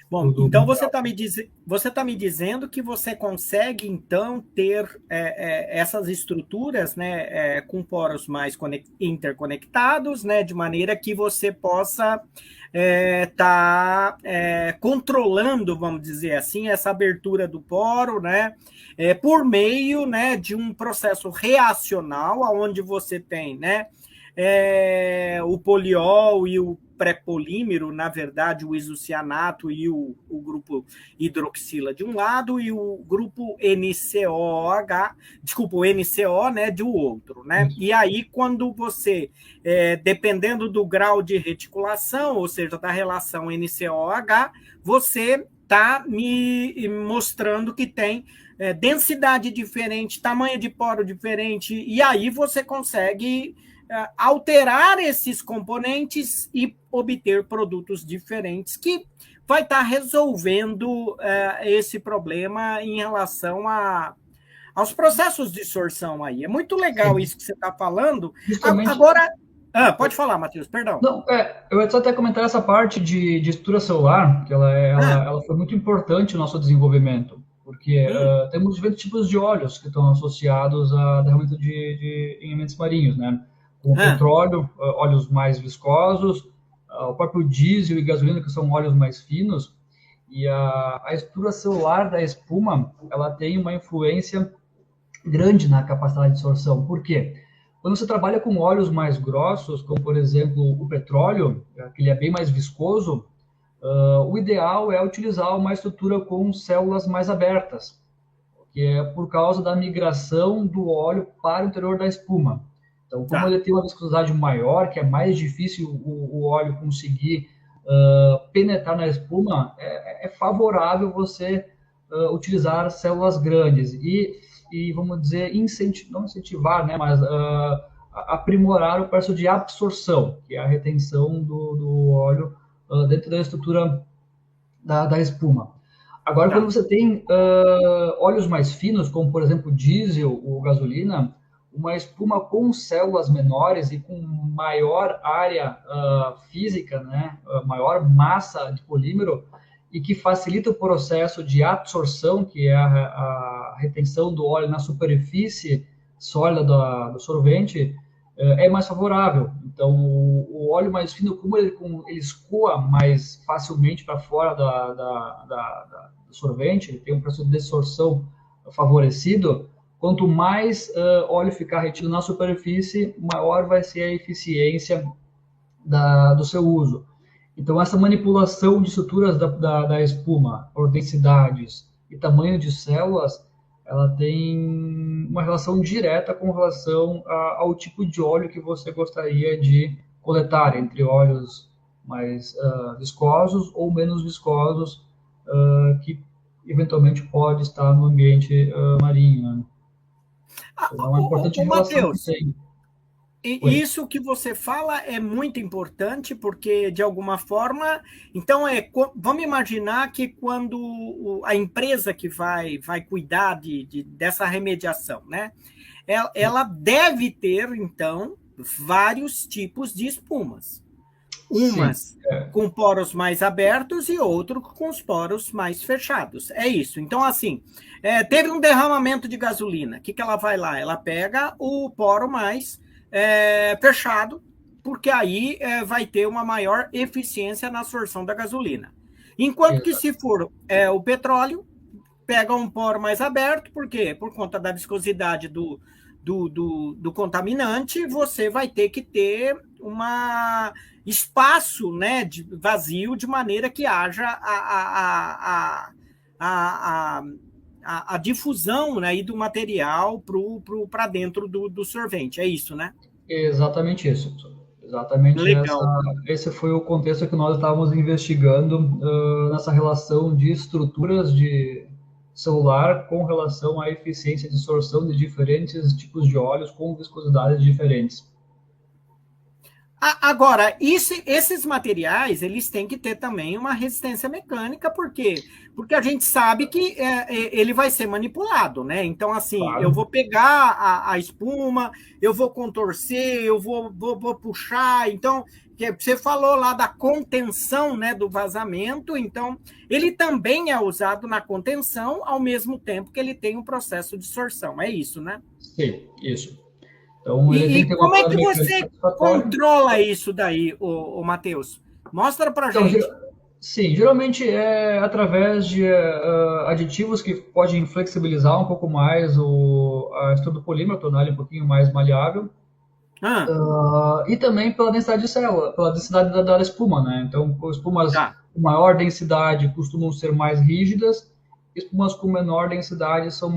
Bom, então você está me dizendo que você consegue, então, ter essas estruturas, né, com poros mais interconectados, né, de maneira que você possa estar controlando, vamos dizer assim, essa abertura do poro, né, por meio, né, de um processo reacional, onde você tem, né, o poliol e o pré-polímero, na verdade, o isocianato e o grupo hidroxila de um lado e o grupo o NCO, né, do outro, né? E aí, quando você, dependendo do grau de reticulação, ou seja, da relação NCO-H, você está me mostrando que tem densidade diferente, tamanho de poro diferente, e aí você consegue alterar esses componentes e obter produtos diferentes que vai estar resolvendo esse problema em relação aos processos de sorção aí. É muito legal isso que você está falando. Justamente... Agora, pode falar, Matheus, perdão. Não, eu ia só até comentar essa parte de estrutura celular, que ela foi muito importante no nosso desenvolvimento, porque temos diferentes tipos de óleos que estão associados a derramamento em ambientes marinhos, né? O petróleo, óleos mais viscosos, o próprio diesel e gasolina, que são óleos mais finos, e a estrutura celular da espuma, ela tem uma influência grande na capacidade de sorção. Por quê? Quando você trabalha com óleos mais grossos, como, por exemplo, o petróleo, que ele é bem mais viscoso, o ideal é utilizar uma estrutura com células mais abertas, que é por causa da migração do óleo para o interior da espuma. Então, como ele tem uma viscosidade maior, que é mais difícil o óleo conseguir penetrar na espuma, é favorável você utilizar células grandes e vamos dizer, não incentivar, né, mas aprimorar o processo de absorção, que é a retenção do óleo dentro da estrutura da espuma. Agora, quando você tem óleos mais finos, como, por exemplo, diesel ou gasolina, uma espuma com células menores e com maior área física, né, maior massa de polímero, e que facilita o processo de absorção, que é a retenção do óleo na superfície sólida do sorvente, é mais favorável. Então, o óleo mais fino, como ele escoa mais facilmente para fora do sorvente, ele tem um processo de desorção favorecido, quanto mais óleo ficar retido na superfície, maior vai ser a eficiência do seu uso. Então, essa manipulação de estruturas da espuma por densidades e tamanho de células, ela tem uma relação direta com relação ao tipo de óleo que você gostaria de coletar, entre óleos mais viscosos ou menos viscosos, que eventualmente pode estar no ambiente marinho. Né? Então, é uma importante relação Mateus, que tem. Isso que você fala é muito importante, porque, de alguma forma, então, vamos imaginar que quando a empresa que vai cuidar dessa remediação, né, ela deve ter, então, vários tipos de espumas. Umas com poros mais abertos e outro com os poros mais fechados. É isso. Então, assim, teve um derramamento de gasolina. O que ela vai lá? Ela pega o poro mais fechado, porque aí vai ter uma maior eficiência na absorção da gasolina. Enquanto que se for o petróleo, pega um poro mais aberto, por quê? Por conta da viscosidade do contaminante, você vai ter que ter um espaço, né, vazio, de maneira que haja a difusão, né, do material para dentro do sorvente. É isso, né? Exatamente isso. Exatamente. Esse foi o contexto que nós estávamos investigando nessa relação de estruturas de celular com relação à eficiência de absorção de diferentes tipos de óleos com viscosidades diferentes. Agora, esses materiais, eles têm que ter também uma resistência mecânica, por quê? Porque a gente sabe que ele vai ser manipulado, né? Então, assim, claro, eu vou pegar a espuma, eu vou contorcer, eu vou puxar. Então, você falou lá da contenção, né, do vazamento, então, ele também é usado na contenção, ao mesmo tempo que ele tem um processo de sorção. É isso, né? Sim, isso. Então, e como é que você controla isso daí, o Matheus? Mostra para gente. Sim, geralmente é através de aditivos que podem flexibilizar um pouco mais a estrutura do polímero, tornar ele um pouquinho mais maleável. E também pela densidade de célula, pela densidade da espuma, né? Então, espumas com maior densidade costumam ser mais rígidas, espumas com menor densidade são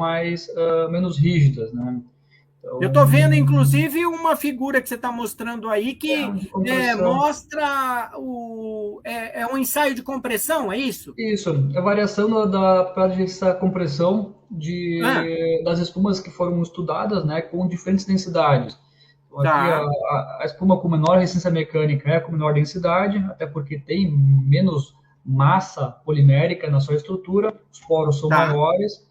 menos rígidas, né? Então, eu estou vendo, inclusive, uma figura que você está mostrando aí que mostra um ensaio de compressão, é isso? Isso, a variação dessa compressão das espumas que foram estudadas, né, com diferentes densidades. Então, aqui a espuma com menor resistência mecânica é com menor densidade, até porque tem menos massa polimérica na sua estrutura, os poros são maiores.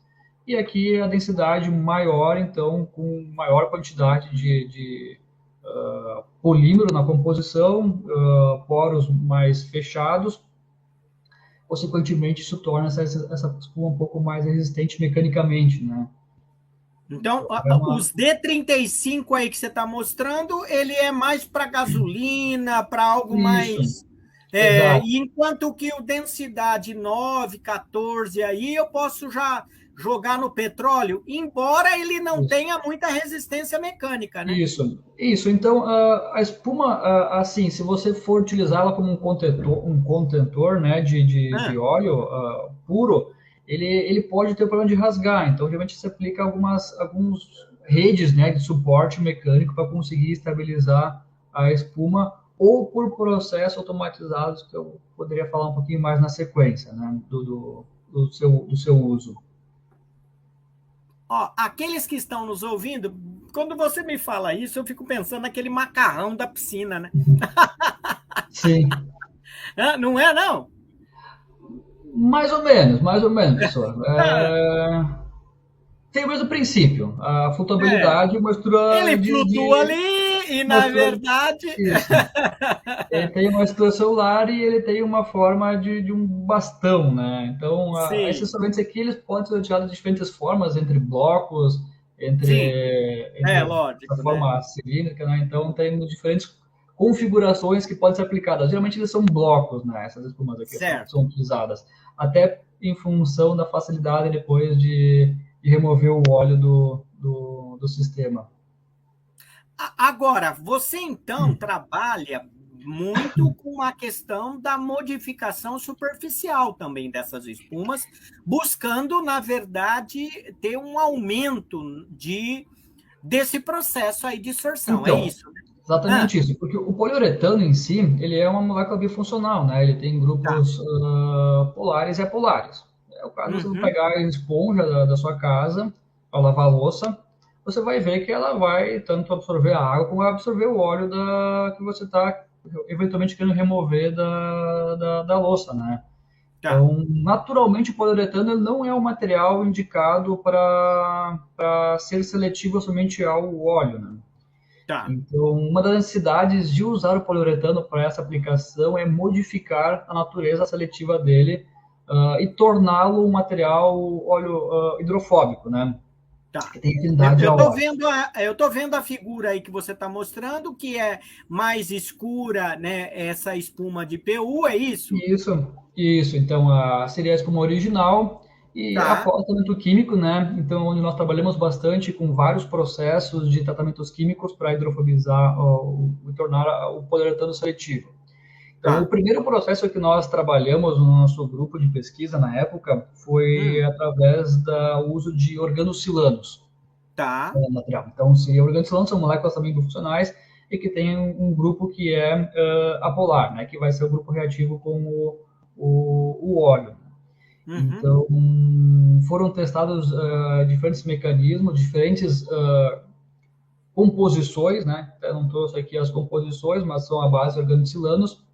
E aqui a densidade maior, então, com maior quantidade de polímero na composição, poros mais fechados. Consequentemente, isso torna essa espuma um pouco mais resistente mecanicamente, né? Então, os D35 aí que você está mostrando, ele é mais para gasolina, para algo mais... e enquanto que o densidade 9, 14 aí, eu posso já jogar no petróleo, embora ele não tenha muita resistência mecânica, né? Isso. Então, a espuma, assim, se você for utilizá-la como um contentor, né, de óleo puro, ele pode ter o problema de rasgar. Então, geralmente, se aplica algumas redes, né, de suporte mecânico para conseguir estabilizar a espuma, ou por processos automatizados, que eu poderia falar um pouquinho mais na sequência, né, do seu uso. Aqueles que estão nos ouvindo, quando você me fala isso, eu fico pensando naquele macarrão da piscina, né? Sim. Não é, não? Mais ou menos, professor. Tem o mesmo princípio. A flutuabilidade mostrou... Ele flutua ali e, na verdade... Isso. Ele tem uma estrutura celular e ele tem uma forma de um bastão, né? Então, esses solventes aqui, eles podem ser utilizados de diferentes formas, entre blocos, entre lógico, a forma cilíndrica, né? Então tem diferentes configurações que podem ser aplicadas. Geralmente eles são blocos, né? Essas espumas aqui são utilizadas, até em função da facilidade depois de remover o óleo do sistema. Agora, você então trabalha muito com a questão da modificação superficial também dessas espumas, buscando, na verdade, ter um aumento desse processo aí de sorção, então, é isso? Né? Exatamente isso, porque o poliuretano em si, ele é uma molécula bifuncional, né? Ele tem grupos polares e apolares. É o caso de você pegar a esponja da sua casa para lavar a louça, você vai ver que ela vai tanto absorver a água como vai absorver o óleo que você está eventualmente querendo remover da louça, né? Então, naturalmente, o poliuretano não é um material indicado para ser seletivo somente ao óleo, né? Então, uma das necessidades de usar o poliuretano para essa aplicação é modificar a natureza seletiva dele e torná-lo um material óleo hidrofóbico, né? Que tem afinidade ao óleo. Eu estou vendo a figura aí que você está mostrando, que é mais escura, né? Essa espuma de PU, é isso? Isso. Então, seria a espuma original. E após o tratamento químico, né? Então, onde nós trabalhamos bastante com vários processos de tratamentos químicos para hidrofobizar e tornar o poliuretano seletivo. Então, o primeiro processo que nós trabalhamos no nosso grupo de pesquisa na época foi através do uso de organocilanos. No material. Então, organocilanos são moléculas também bifuncionais e que tem um grupo que é apolar, né? Que vai ser o grupo reativo com o óleo. Então, foram testados diferentes mecanismos, diferentes composições, né? Eu não trouxe aqui as composições, mas são a base de organocilanos,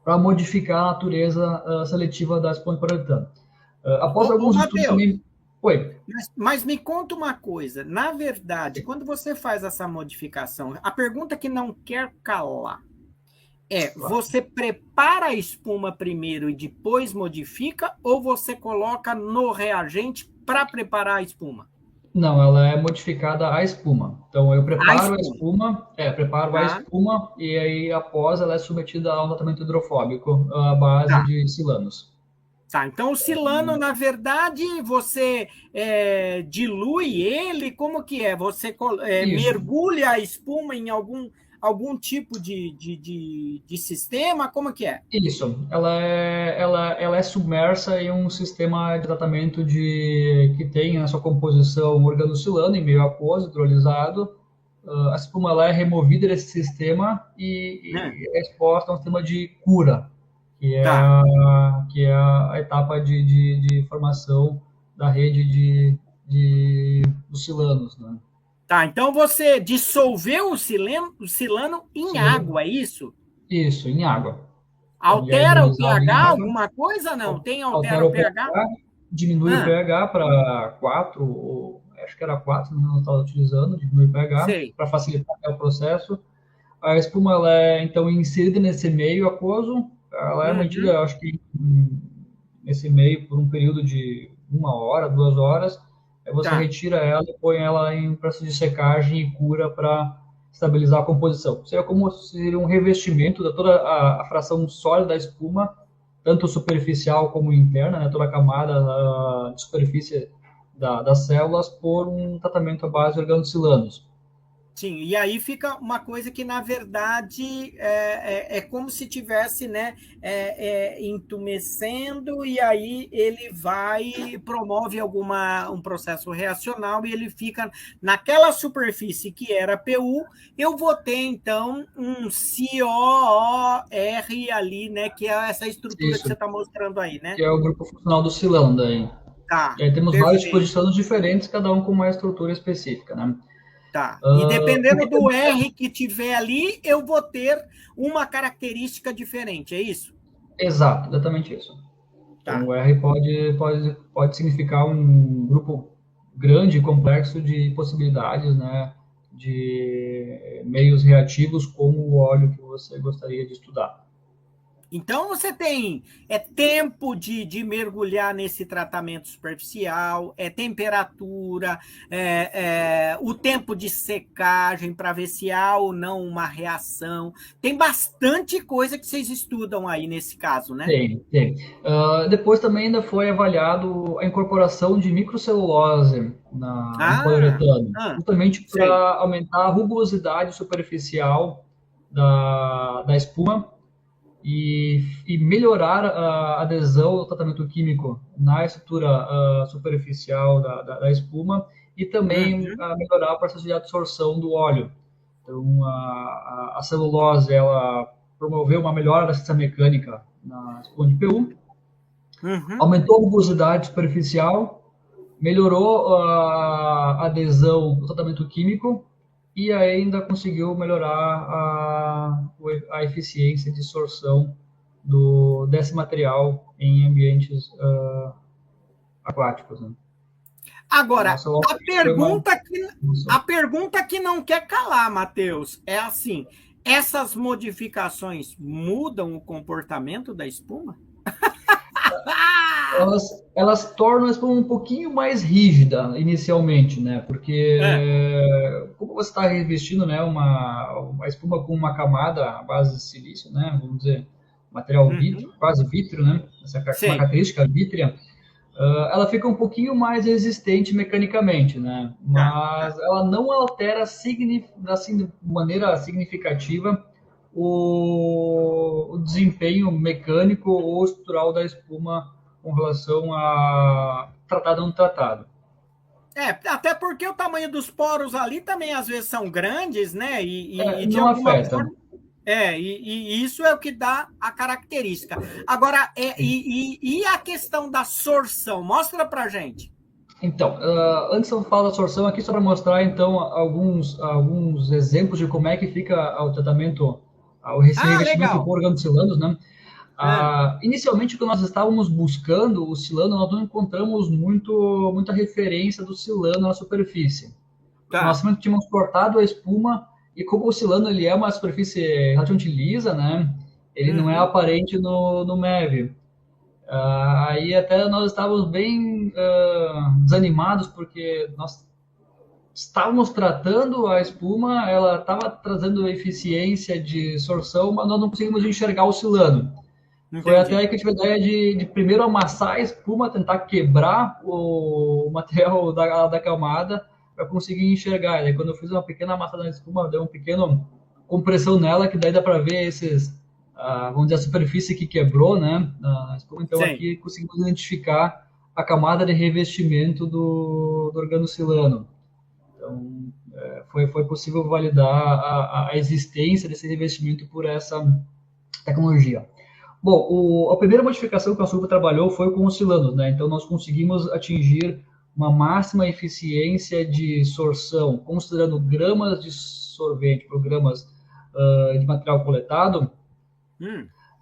para modificar a natureza seletiva da espuma de poliuretano. Após alguns estudos também... Oi. Mas me conta uma coisa, na verdade, quando você faz essa modificação, a pergunta que não quer calar você prepara a espuma primeiro e depois modifica, ou você coloca no reagente para preparar a espuma? Não, ela é modificada a espuma. Então, eu preparo a espuma e aí, após, ela é submetida a um tratamento hidrofóbico à base de silanos. Então o silano, na verdade, você dilui ele, como que é? Você mergulha a espuma em algum tipo de sistema? Como que é? Isso, ela é submersa em um sistema de tratamento que tem na sua composição organocilano em meio aquoso, hidrolisado. A espuma ela é removida desse sistema e é exposta a um sistema de cura, que é a etapa de formação da rede dos silanos, né? Então você dissolveu o silano em água, é isso? Isso, em água. Altera o pH, alguma coisa? Não, altera o pH? Diminui o pH para 4, acho que era 4, não estava utilizando, diminui o pH para facilitar o processo. A espuma ela é, então, inserida nesse meio aquoso, ela é mantida, acho que nesse meio por um período de 1 hora, 2 horas, aí você retira ela e põe ela em processo de secagem e cura para estabilizar a composição. Seria como seria um revestimento de toda a fração sólida da espuma, tanto superficial como interna, né, toda a camada de superfície das células, por um tratamento à base de organocilanos. Sim, e aí fica uma coisa que, na verdade, é como se tivesse, né, entumecendo, e aí ele promove um processo reacional, e ele fica naquela superfície que era PU, eu vou ter, então, um COOR ali, né, que é essa estrutura que você está mostrando aí, né? Que é o grupo funcional do silano daí. E aí temos vários tipos de silanos diferentes, cada um com uma estrutura específica, né? E dependendo do R que tiver ali, eu vou ter uma característica diferente, é isso? Exato, exatamente isso. Então, o R pode significar um grupo grande e complexo de possibilidades, né, de meios reativos como o óleo que você gostaria de estudar. Então, você tem tempo de mergulhar nesse tratamento superficial, temperatura, o tempo de secagem para ver se há ou não uma reação. Tem bastante coisa que vocês estudam aí nesse caso, né? Tem. Depois também ainda foi avaliado a incorporação de microcelulose no poliuretano, justamente para aumentar a rugosidade superficial da espuma e melhorar a adesão ao tratamento químico na estrutura superficial da espuma e também melhorar o processo de absorção do óleo. Então, a celulose, ela promoveu uma melhora da assistência mecânica na espuma de PU, aumentou a rugosidade superficial, melhorou a adesão do tratamento químico e ainda conseguiu melhorar a eficiência de sorção desse material em ambientes aquáticos. Né? Agora, a pergunta que não quer calar, Matheus, é assim, essas modificações mudam o comportamento da espuma? Elas tornam a espuma um pouquinho mais rígida inicialmente, né? Porque como você está revestindo, né, uma espuma com uma camada à base de silício, né? Vamos dizer, material vítreo, quase vítreo, né? Uma característica vítrea. Ela fica um pouquinho mais resistente mecanicamente, né? Mas ela não altera assim, de maneira significativa o desempenho mecânico ou estrutural da espuma com relação a tratado ou não tratado. Até porque o tamanho dos poros ali também às vezes são grandes, né? E de não alguma afeta. forma. E isso é o que dá a característica. Agora, e a questão da sorção? Mostra pra gente. Então, antes eu falar da sorção aqui, só para mostrar, então, alguns exemplos de como é que fica o tratamento, o revestimento por organocilanos, né? Inicialmente, quando nós estávamos buscando o silano, nós não encontramos muita referência do silano na superfície. Nós sempre tínhamos cortado a espuma e como o silano ele é uma superfície relativamente lisa, né? Ele não é aparente no MEV. Aí até nós estávamos bem desanimados porque nós estávamos tratando a espuma, ela estava trazendo eficiência de sorção, mas nós não conseguimos enxergar o silano. Entendi. Foi até aí que eu tive a ideia de primeiro amassar a espuma, tentar quebrar o material da camada para conseguir enxergar. E daí, quando eu fiz uma pequena amassada na espuma, deu uma pequena compressão nela, que daí dá para ver vamos dizer, a superfície que quebrou, né, na espuma. Então, aqui conseguimos identificar a camada de revestimento do organocilano. Então, foi possível validar a existência desse revestimento por essa tecnologia. Bom, a primeira modificação que a Sulfa trabalhou foi com os silanos, né? Então, nós conseguimos atingir uma máxima eficiência de sorção, considerando gramas de sorvete por gramas de material coletado,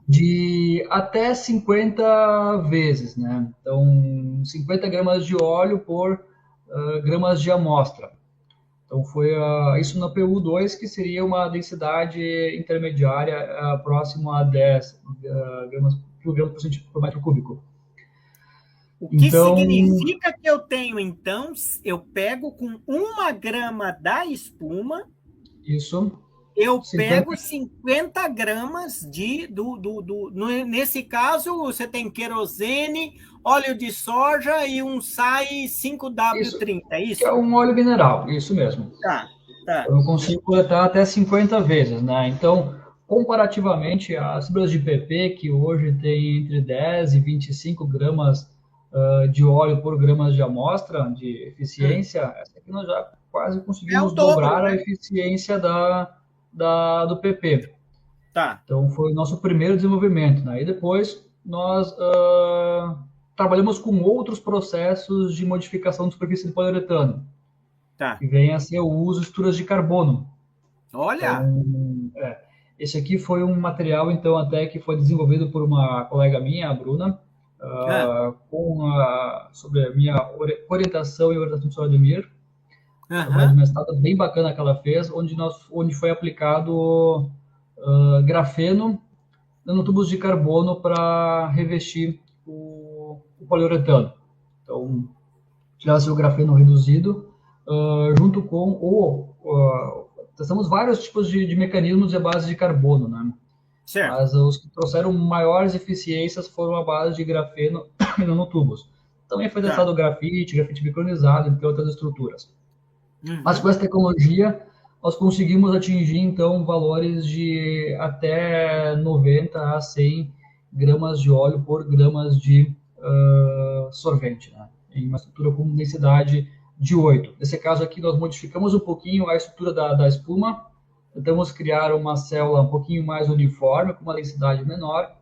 de até 50 vezes, né? Então, 50 gramas de óleo por gramas de amostra. Então, foi isso na PU2, que seria uma densidade intermediária próximo a 10 gramas por metro cúbico. O que significa que eu tenho, então, eu pego com 1 grama da espuma, eu pego 50 gramas nesse caso, você tem querosene, óleo de soja e um SAI 5W30, é isso? Que é um óleo mineral, isso mesmo. Tá. Eu consigo coletar até 50 vezes, né? Então, comparativamente às fibras de PP, que hoje tem entre 10 e 25 gramas de óleo por gramas de amostra de eficiência, essa aqui nós já quase conseguimos dobrar a eficiência do PP. Tá. Então, foi o nosso primeiro desenvolvimento, né? E depois nós trabalhamos com outros processos de modificação de superfície de poliuretano, que vem a ser o uso de estruturas de carbono. Olha! Então, esse aqui foi um material, então, até que foi desenvolvido por uma colega minha, a Bruna, sobre a minha orientação e orientação do Sr. Ademir. Um mestrado bem bacana que ela fez, onde foi aplicado grafeno nanotubos de carbono para revestir o poliuretano. Então, utilizava-se o grafeno reduzido, junto com testamos vários tipos de mecanismos à base de carbono, né? Certo. Mas os que trouxeram maiores eficiências foram a base de grafeno e nanotubos. Também foi testado o grafite micronizado, entre outras estruturas. Mas com essa tecnologia, nós conseguimos atingir, então, valores de até 90 a 100 gramas de óleo por gramas de sorvente, né? Em uma estrutura com densidade de 8. Nesse caso aqui, nós modificamos um pouquinho a estrutura da espuma, tentamos criar uma célula um pouquinho mais uniforme, com uma densidade menor,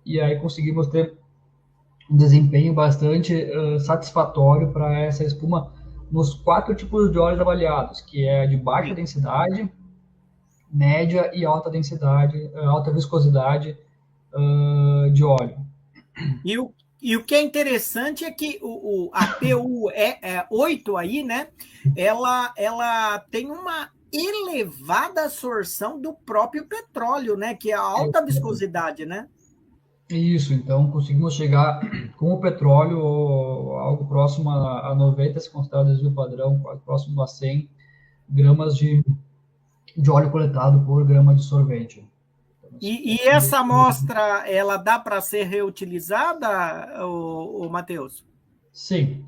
e aí conseguimos ter um desempenho bastante satisfatório para essa espuma nos 4 tipos de óleos avaliados, que é de baixa densidade, média e alta densidade, alta viscosidade de óleo. E o que é interessante é que a PU8 aí, né, ela tem uma elevada absorção do próprio petróleo, né, que é a alta viscosidade, né? Isso, então conseguimos chegar com o petróleo algo próximo a 90, se considerar o desvio padrão, próximo a 100 gramas de óleo coletado por grama de sorvente. E essa amostra, ela dá para ser reutilizada, o Matheus? Sim.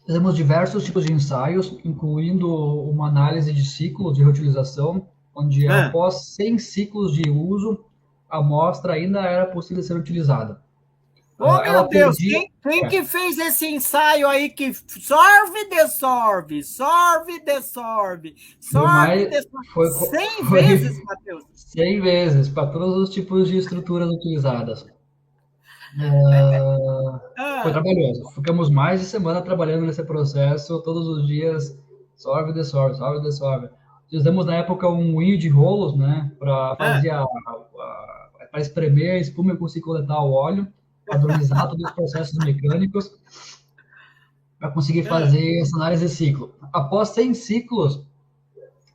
Fizemos diversos tipos de ensaios, incluindo uma análise de ciclos de reutilização, onde após 100 ciclos de uso, a amostra ainda era possível ser utilizada. Oh, meu Deus, quem que fez esse ensaio aí que sorve, dessorve, sorve, dessorve, sorve, dessorve? 100 vezes, Matheus? 100 vezes, para todos os tipos de estruturas utilizadas. Foi trabalhoso. Ficamos mais de semana trabalhando nesse processo, todos os dias, sorve, dessorve, sorve, dessorve. Fizemos na época um moinho de rolos, né, para fazer para espremer a espuma e conseguir coletar o óleo, padronizar todos os processos mecânicos, para conseguir fazer essa análise de ciclo. Após 100 ciclos,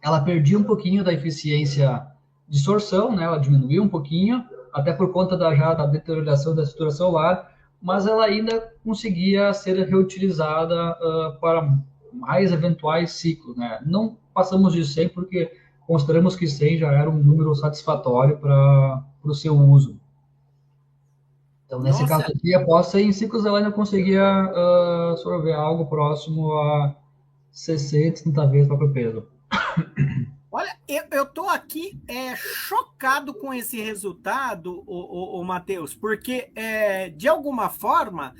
ela perdia um pouquinho da eficiência de sorção, né, ela diminuiu um pouquinho, até por conta da deterioração da estrutura celular, mas ela ainda conseguia ser reutilizada para mais eventuais ciclos, né? Não passamos de 100 porque consideramos que 100 já era um número satisfatório para o seu uso. Então, nesse caso aqui, após 100 ciclos, ela ainda conseguia absorver algo próximo a 60, 70 vezes o próprio peso. Olha, eu estou aqui chocado com esse resultado, o Matheus, porque, de alguma forma,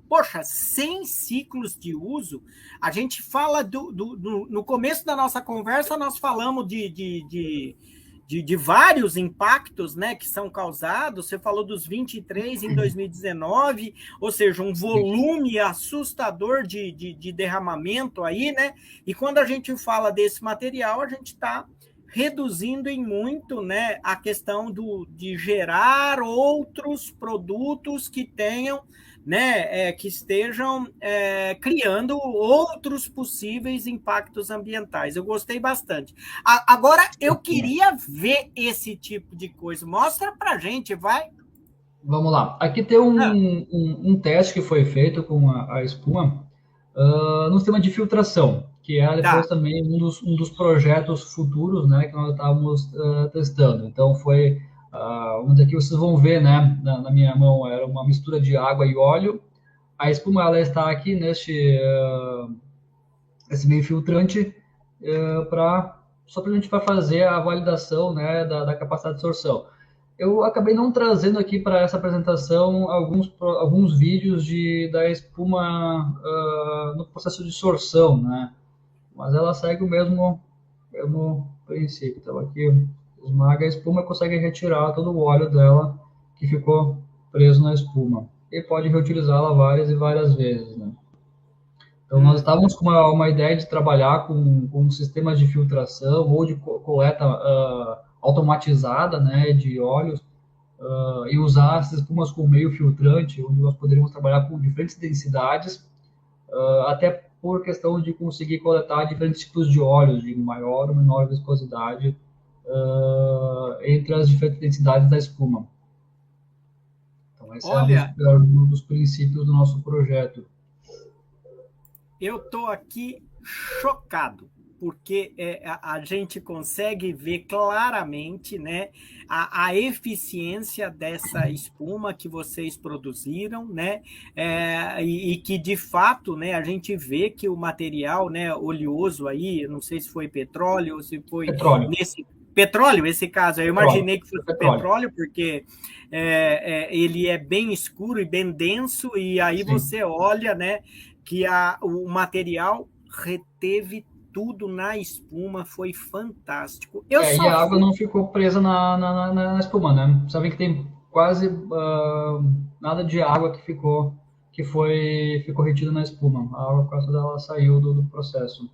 poxa, 100 ciclos de uso, a gente fala no começo da nossa conversa, nós falamos de vários impactos, né, que são causados. Você falou dos 23 em 2019, ou seja, um volume assustador de derramamento aí, né? E quando a gente fala desse material, a gente está reduzindo em muito, né, a questão de gerar outros produtos que tenham, né, que estejam criando outros possíveis impactos ambientais. Eu gostei bastante. Agora, eu queria ver esse tipo de coisa. Mostra para a gente, vai. Vamos lá. Aqui tem um teste que foi feito com a espuma no sistema de filtração, que é depois também um dos projetos futuros, né, que nós estávamos testando. Então, foi... onde aqui vocês vão ver, né, na minha mão, era uma mistura de água e óleo. A espuma, ela está aqui esse meio filtrante só para a gente fazer a validação, né, da capacidade de absorção. Eu acabei não trazendo aqui para essa apresentação alguns vídeos da espuma no processo de sorção, né, mas ela segue o mesmo princípio. Então, aqui esmaga a espuma e consegue retirar todo o óleo dela que ficou preso na espuma. E pode reutilizá-la várias e várias vezes, né? Então, nós estávamos com uma ideia de trabalhar com sistemas de filtração ou de coleta automatizada, né, de óleos, e usar essas espumas com meio filtrante, onde nós poderíamos trabalhar com diferentes densidades, até por questão de conseguir coletar diferentes tipos de óleos, de maior ou menor viscosidade, entre as diferentes densidades da espuma. Então, esse é um dos princípios do nosso projeto. Eu estou aqui chocado, porque a gente consegue ver claramente, né, a eficiência dessa espuma que vocês produziram, né, e que, de fato, né, a gente vê que o material, né, oleoso aí, não sei se foi petróleo ou se foi petróleo, esse caso, eu imaginei que fosse petróleo, porque ele é bem escuro e bem denso, e aí Sim. Você olha, né, que o material reteve tudo na espuma, foi fantástico. E a água não ficou presa na espuma, né? Sabem que tem quase nada de água que ficou retida na espuma. A água, por causa dela, saiu do processo.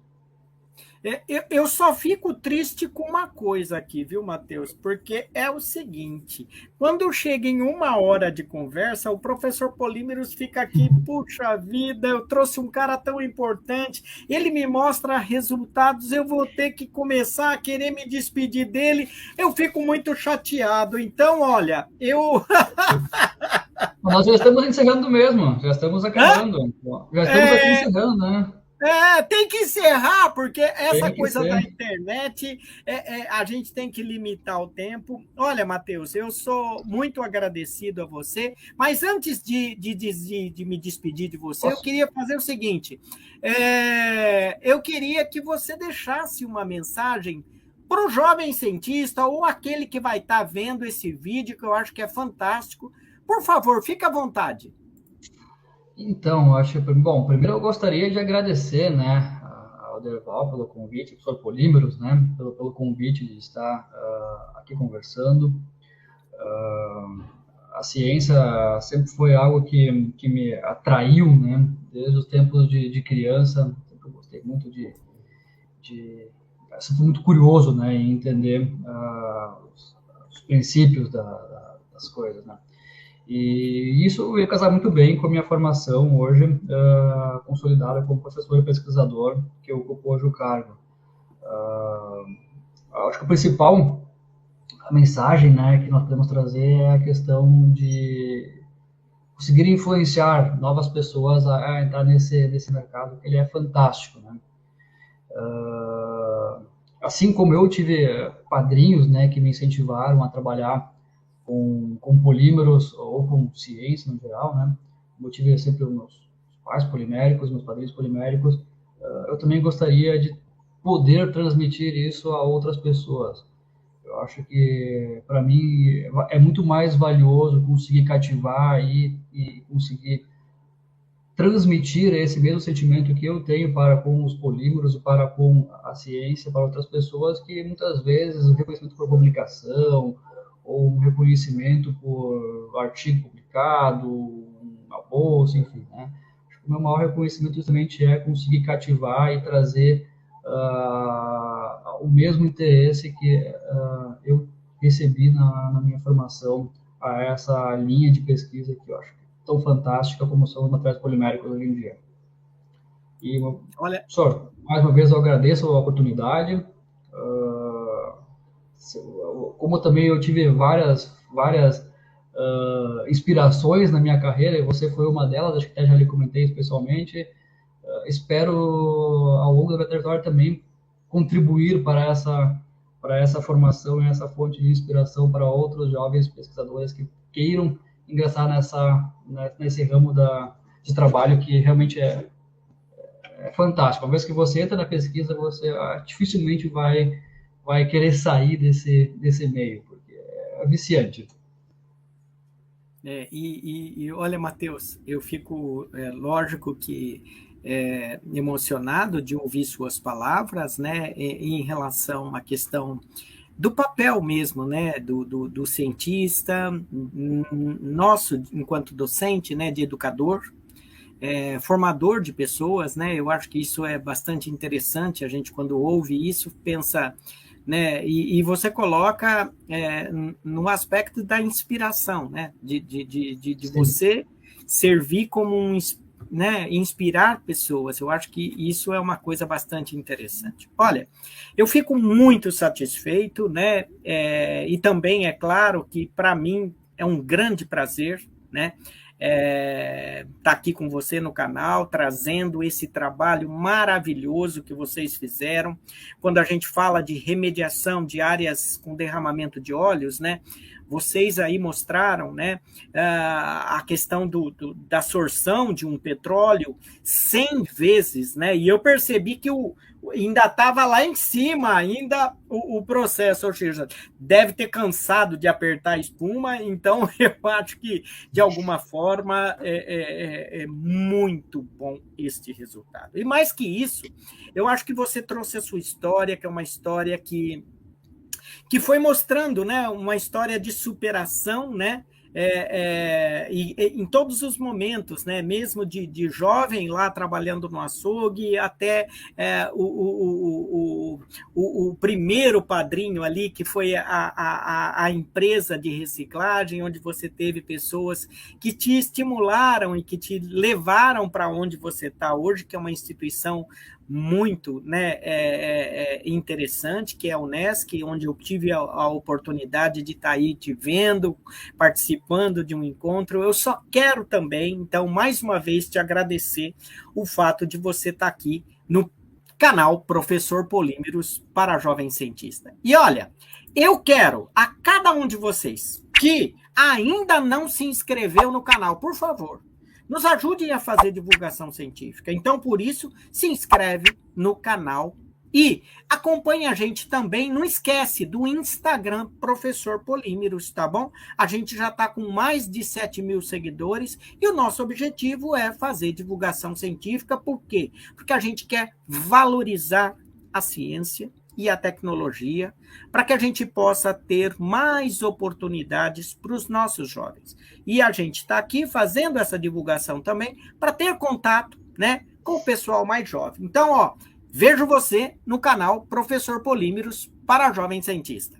Eu só fico triste com uma coisa aqui, viu, Matheus? Porque é o seguinte, quando chega em 1 hora de conversa, o professor Polímeros fica aqui, puxa vida, eu trouxe um cara tão importante, ele me mostra resultados, eu vou ter que começar a querer me despedir dele, eu fico muito chateado. Então, olha, Nós já estamos encerrando mesmo, já estamos acabando. Já estamos aqui encerrando, né? Tem que encerrar, porque essa coisa da internet, a gente tem que limitar o tempo. Olha, Matheus, eu sou muito agradecido a você, mas antes de me despedir de você, eu queria fazer o seguinte, eu queria que você deixasse uma mensagem para o jovem cientista ou aquele que vai estar vendo esse vídeo, que eu acho que é fantástico. Por favor, fique à vontade. Então, bom, primeiro eu gostaria de agradecer, né, ao Derval pelo convite, ao professor Polímeros, né, pelo convite de estar aqui conversando. A ciência sempre foi algo que me atraiu, né, desde os tempos de criança. Sempre gostei muito sempre fui muito curioso, né, em entender os princípios das coisas, né. E isso ia casar muito bem com a minha formação hoje, consolidada como professor e pesquisador, que eu ocupo hoje o cargo. Acho que a mensagem, né, que nós podemos trazer é a questão de conseguir influenciar novas pessoas a entrar nesse mercado, que ele é fantástico, né? Assim como eu tive padrinhos, né, que me incentivaram a trabalhar com polímeros ou com ciência no geral, né? Eu tive sempre os meus pais poliméricos, meus padrinhos poliméricos. Eu também gostaria de poder transmitir isso a outras pessoas. Eu acho que, para mim, é muito mais valioso conseguir cativar e conseguir transmitir esse mesmo sentimento que eu tenho para com os polímeros e para com a ciência para outras pessoas, que muitas vezes o reconhecimento por publicação ou um reconhecimento por artigo publicado, uma bolsa, enfim, né? Acho que o meu maior reconhecimento justamente é conseguir cativar e trazer o mesmo interesse que eu recebi na minha formação a essa linha de pesquisa que eu acho tão fantástica como são os materiais poliméricos hoje em dia. E, professor, mais uma vez eu agradeço a oportunidade. Como também eu tive várias inspirações na minha carreira, e você foi uma delas, acho que até já lhe comentei pessoalmente. Espero, ao longo da minha trajetória, também contribuir para essa formação e essa fonte de inspiração para outros jovens pesquisadores que queiram ingressar nesse ramo de trabalho, que realmente é fantástico. Uma vez que você entra na pesquisa, você dificilmente vai querer sair desse meio, porque é viciante. Olha, Matheus, eu fico, lógico que emocionado de ouvir suas palavras, né, em relação à questão do papel mesmo, né, do cientista, nosso, enquanto docente, né, de educador, formador de pessoas, né, eu acho que isso é bastante interessante, a gente quando ouve isso pensa, né, e você coloca no aspecto da inspiração, né, de você servir como né, inspirar pessoas. Eu acho que isso é uma coisa bastante interessante. Olha, eu fico muito satisfeito, né, e também é claro que para mim é um grande prazer, né, tá aqui com você no canal, trazendo esse trabalho maravilhoso que vocês fizeram. Quando a gente fala de remediação de áreas com derramamento de óleos, né, vocês aí mostraram, né, a questão da sorção de um petróleo 100 vezes, né, e eu percebi que ainda estava lá em cima, ainda o processo, ou seja, deve ter cansado de apertar a espuma, então eu acho que, de alguma forma, é muito bom este resultado. E mais que isso, eu acho que você trouxe a sua história, que é uma história que foi mostrando, né, uma história de superação, né, e em todos os momentos, né, mesmo de jovem lá trabalhando no açougue, até o primeiro padrinho ali, que foi a empresa de reciclagem, onde você teve pessoas que te estimularam e que te levaram para onde você está hoje, que é uma instituição muito, né, interessante, que é a Unesc, onde eu tive a oportunidade de estar aí te vendo, participando de um encontro. Eu só quero também, então, mais uma vez, te agradecer o fato de você estar aqui no canal Professor Polímeros para Jovem Cientista. E olha, eu quero a cada um de vocês que ainda não se inscreveu no canal, por favor, nos ajudem a fazer divulgação científica. Então, por isso, se inscreve no canal e acompanhe a gente também. Não esquece do Instagram Professor Polímeros, tá bom? A gente já está com mais de 7.000 seguidores e o nosso objetivo é fazer divulgação científica. Por quê? Porque a gente quer valorizar a ciência e a tecnologia, para que a gente possa ter mais oportunidades para os nossos jovens. E a gente está aqui fazendo essa divulgação também para ter contato, né, com o pessoal mais jovem. Então, vejo você no canal Professor Polímeros para Jovem Cientista.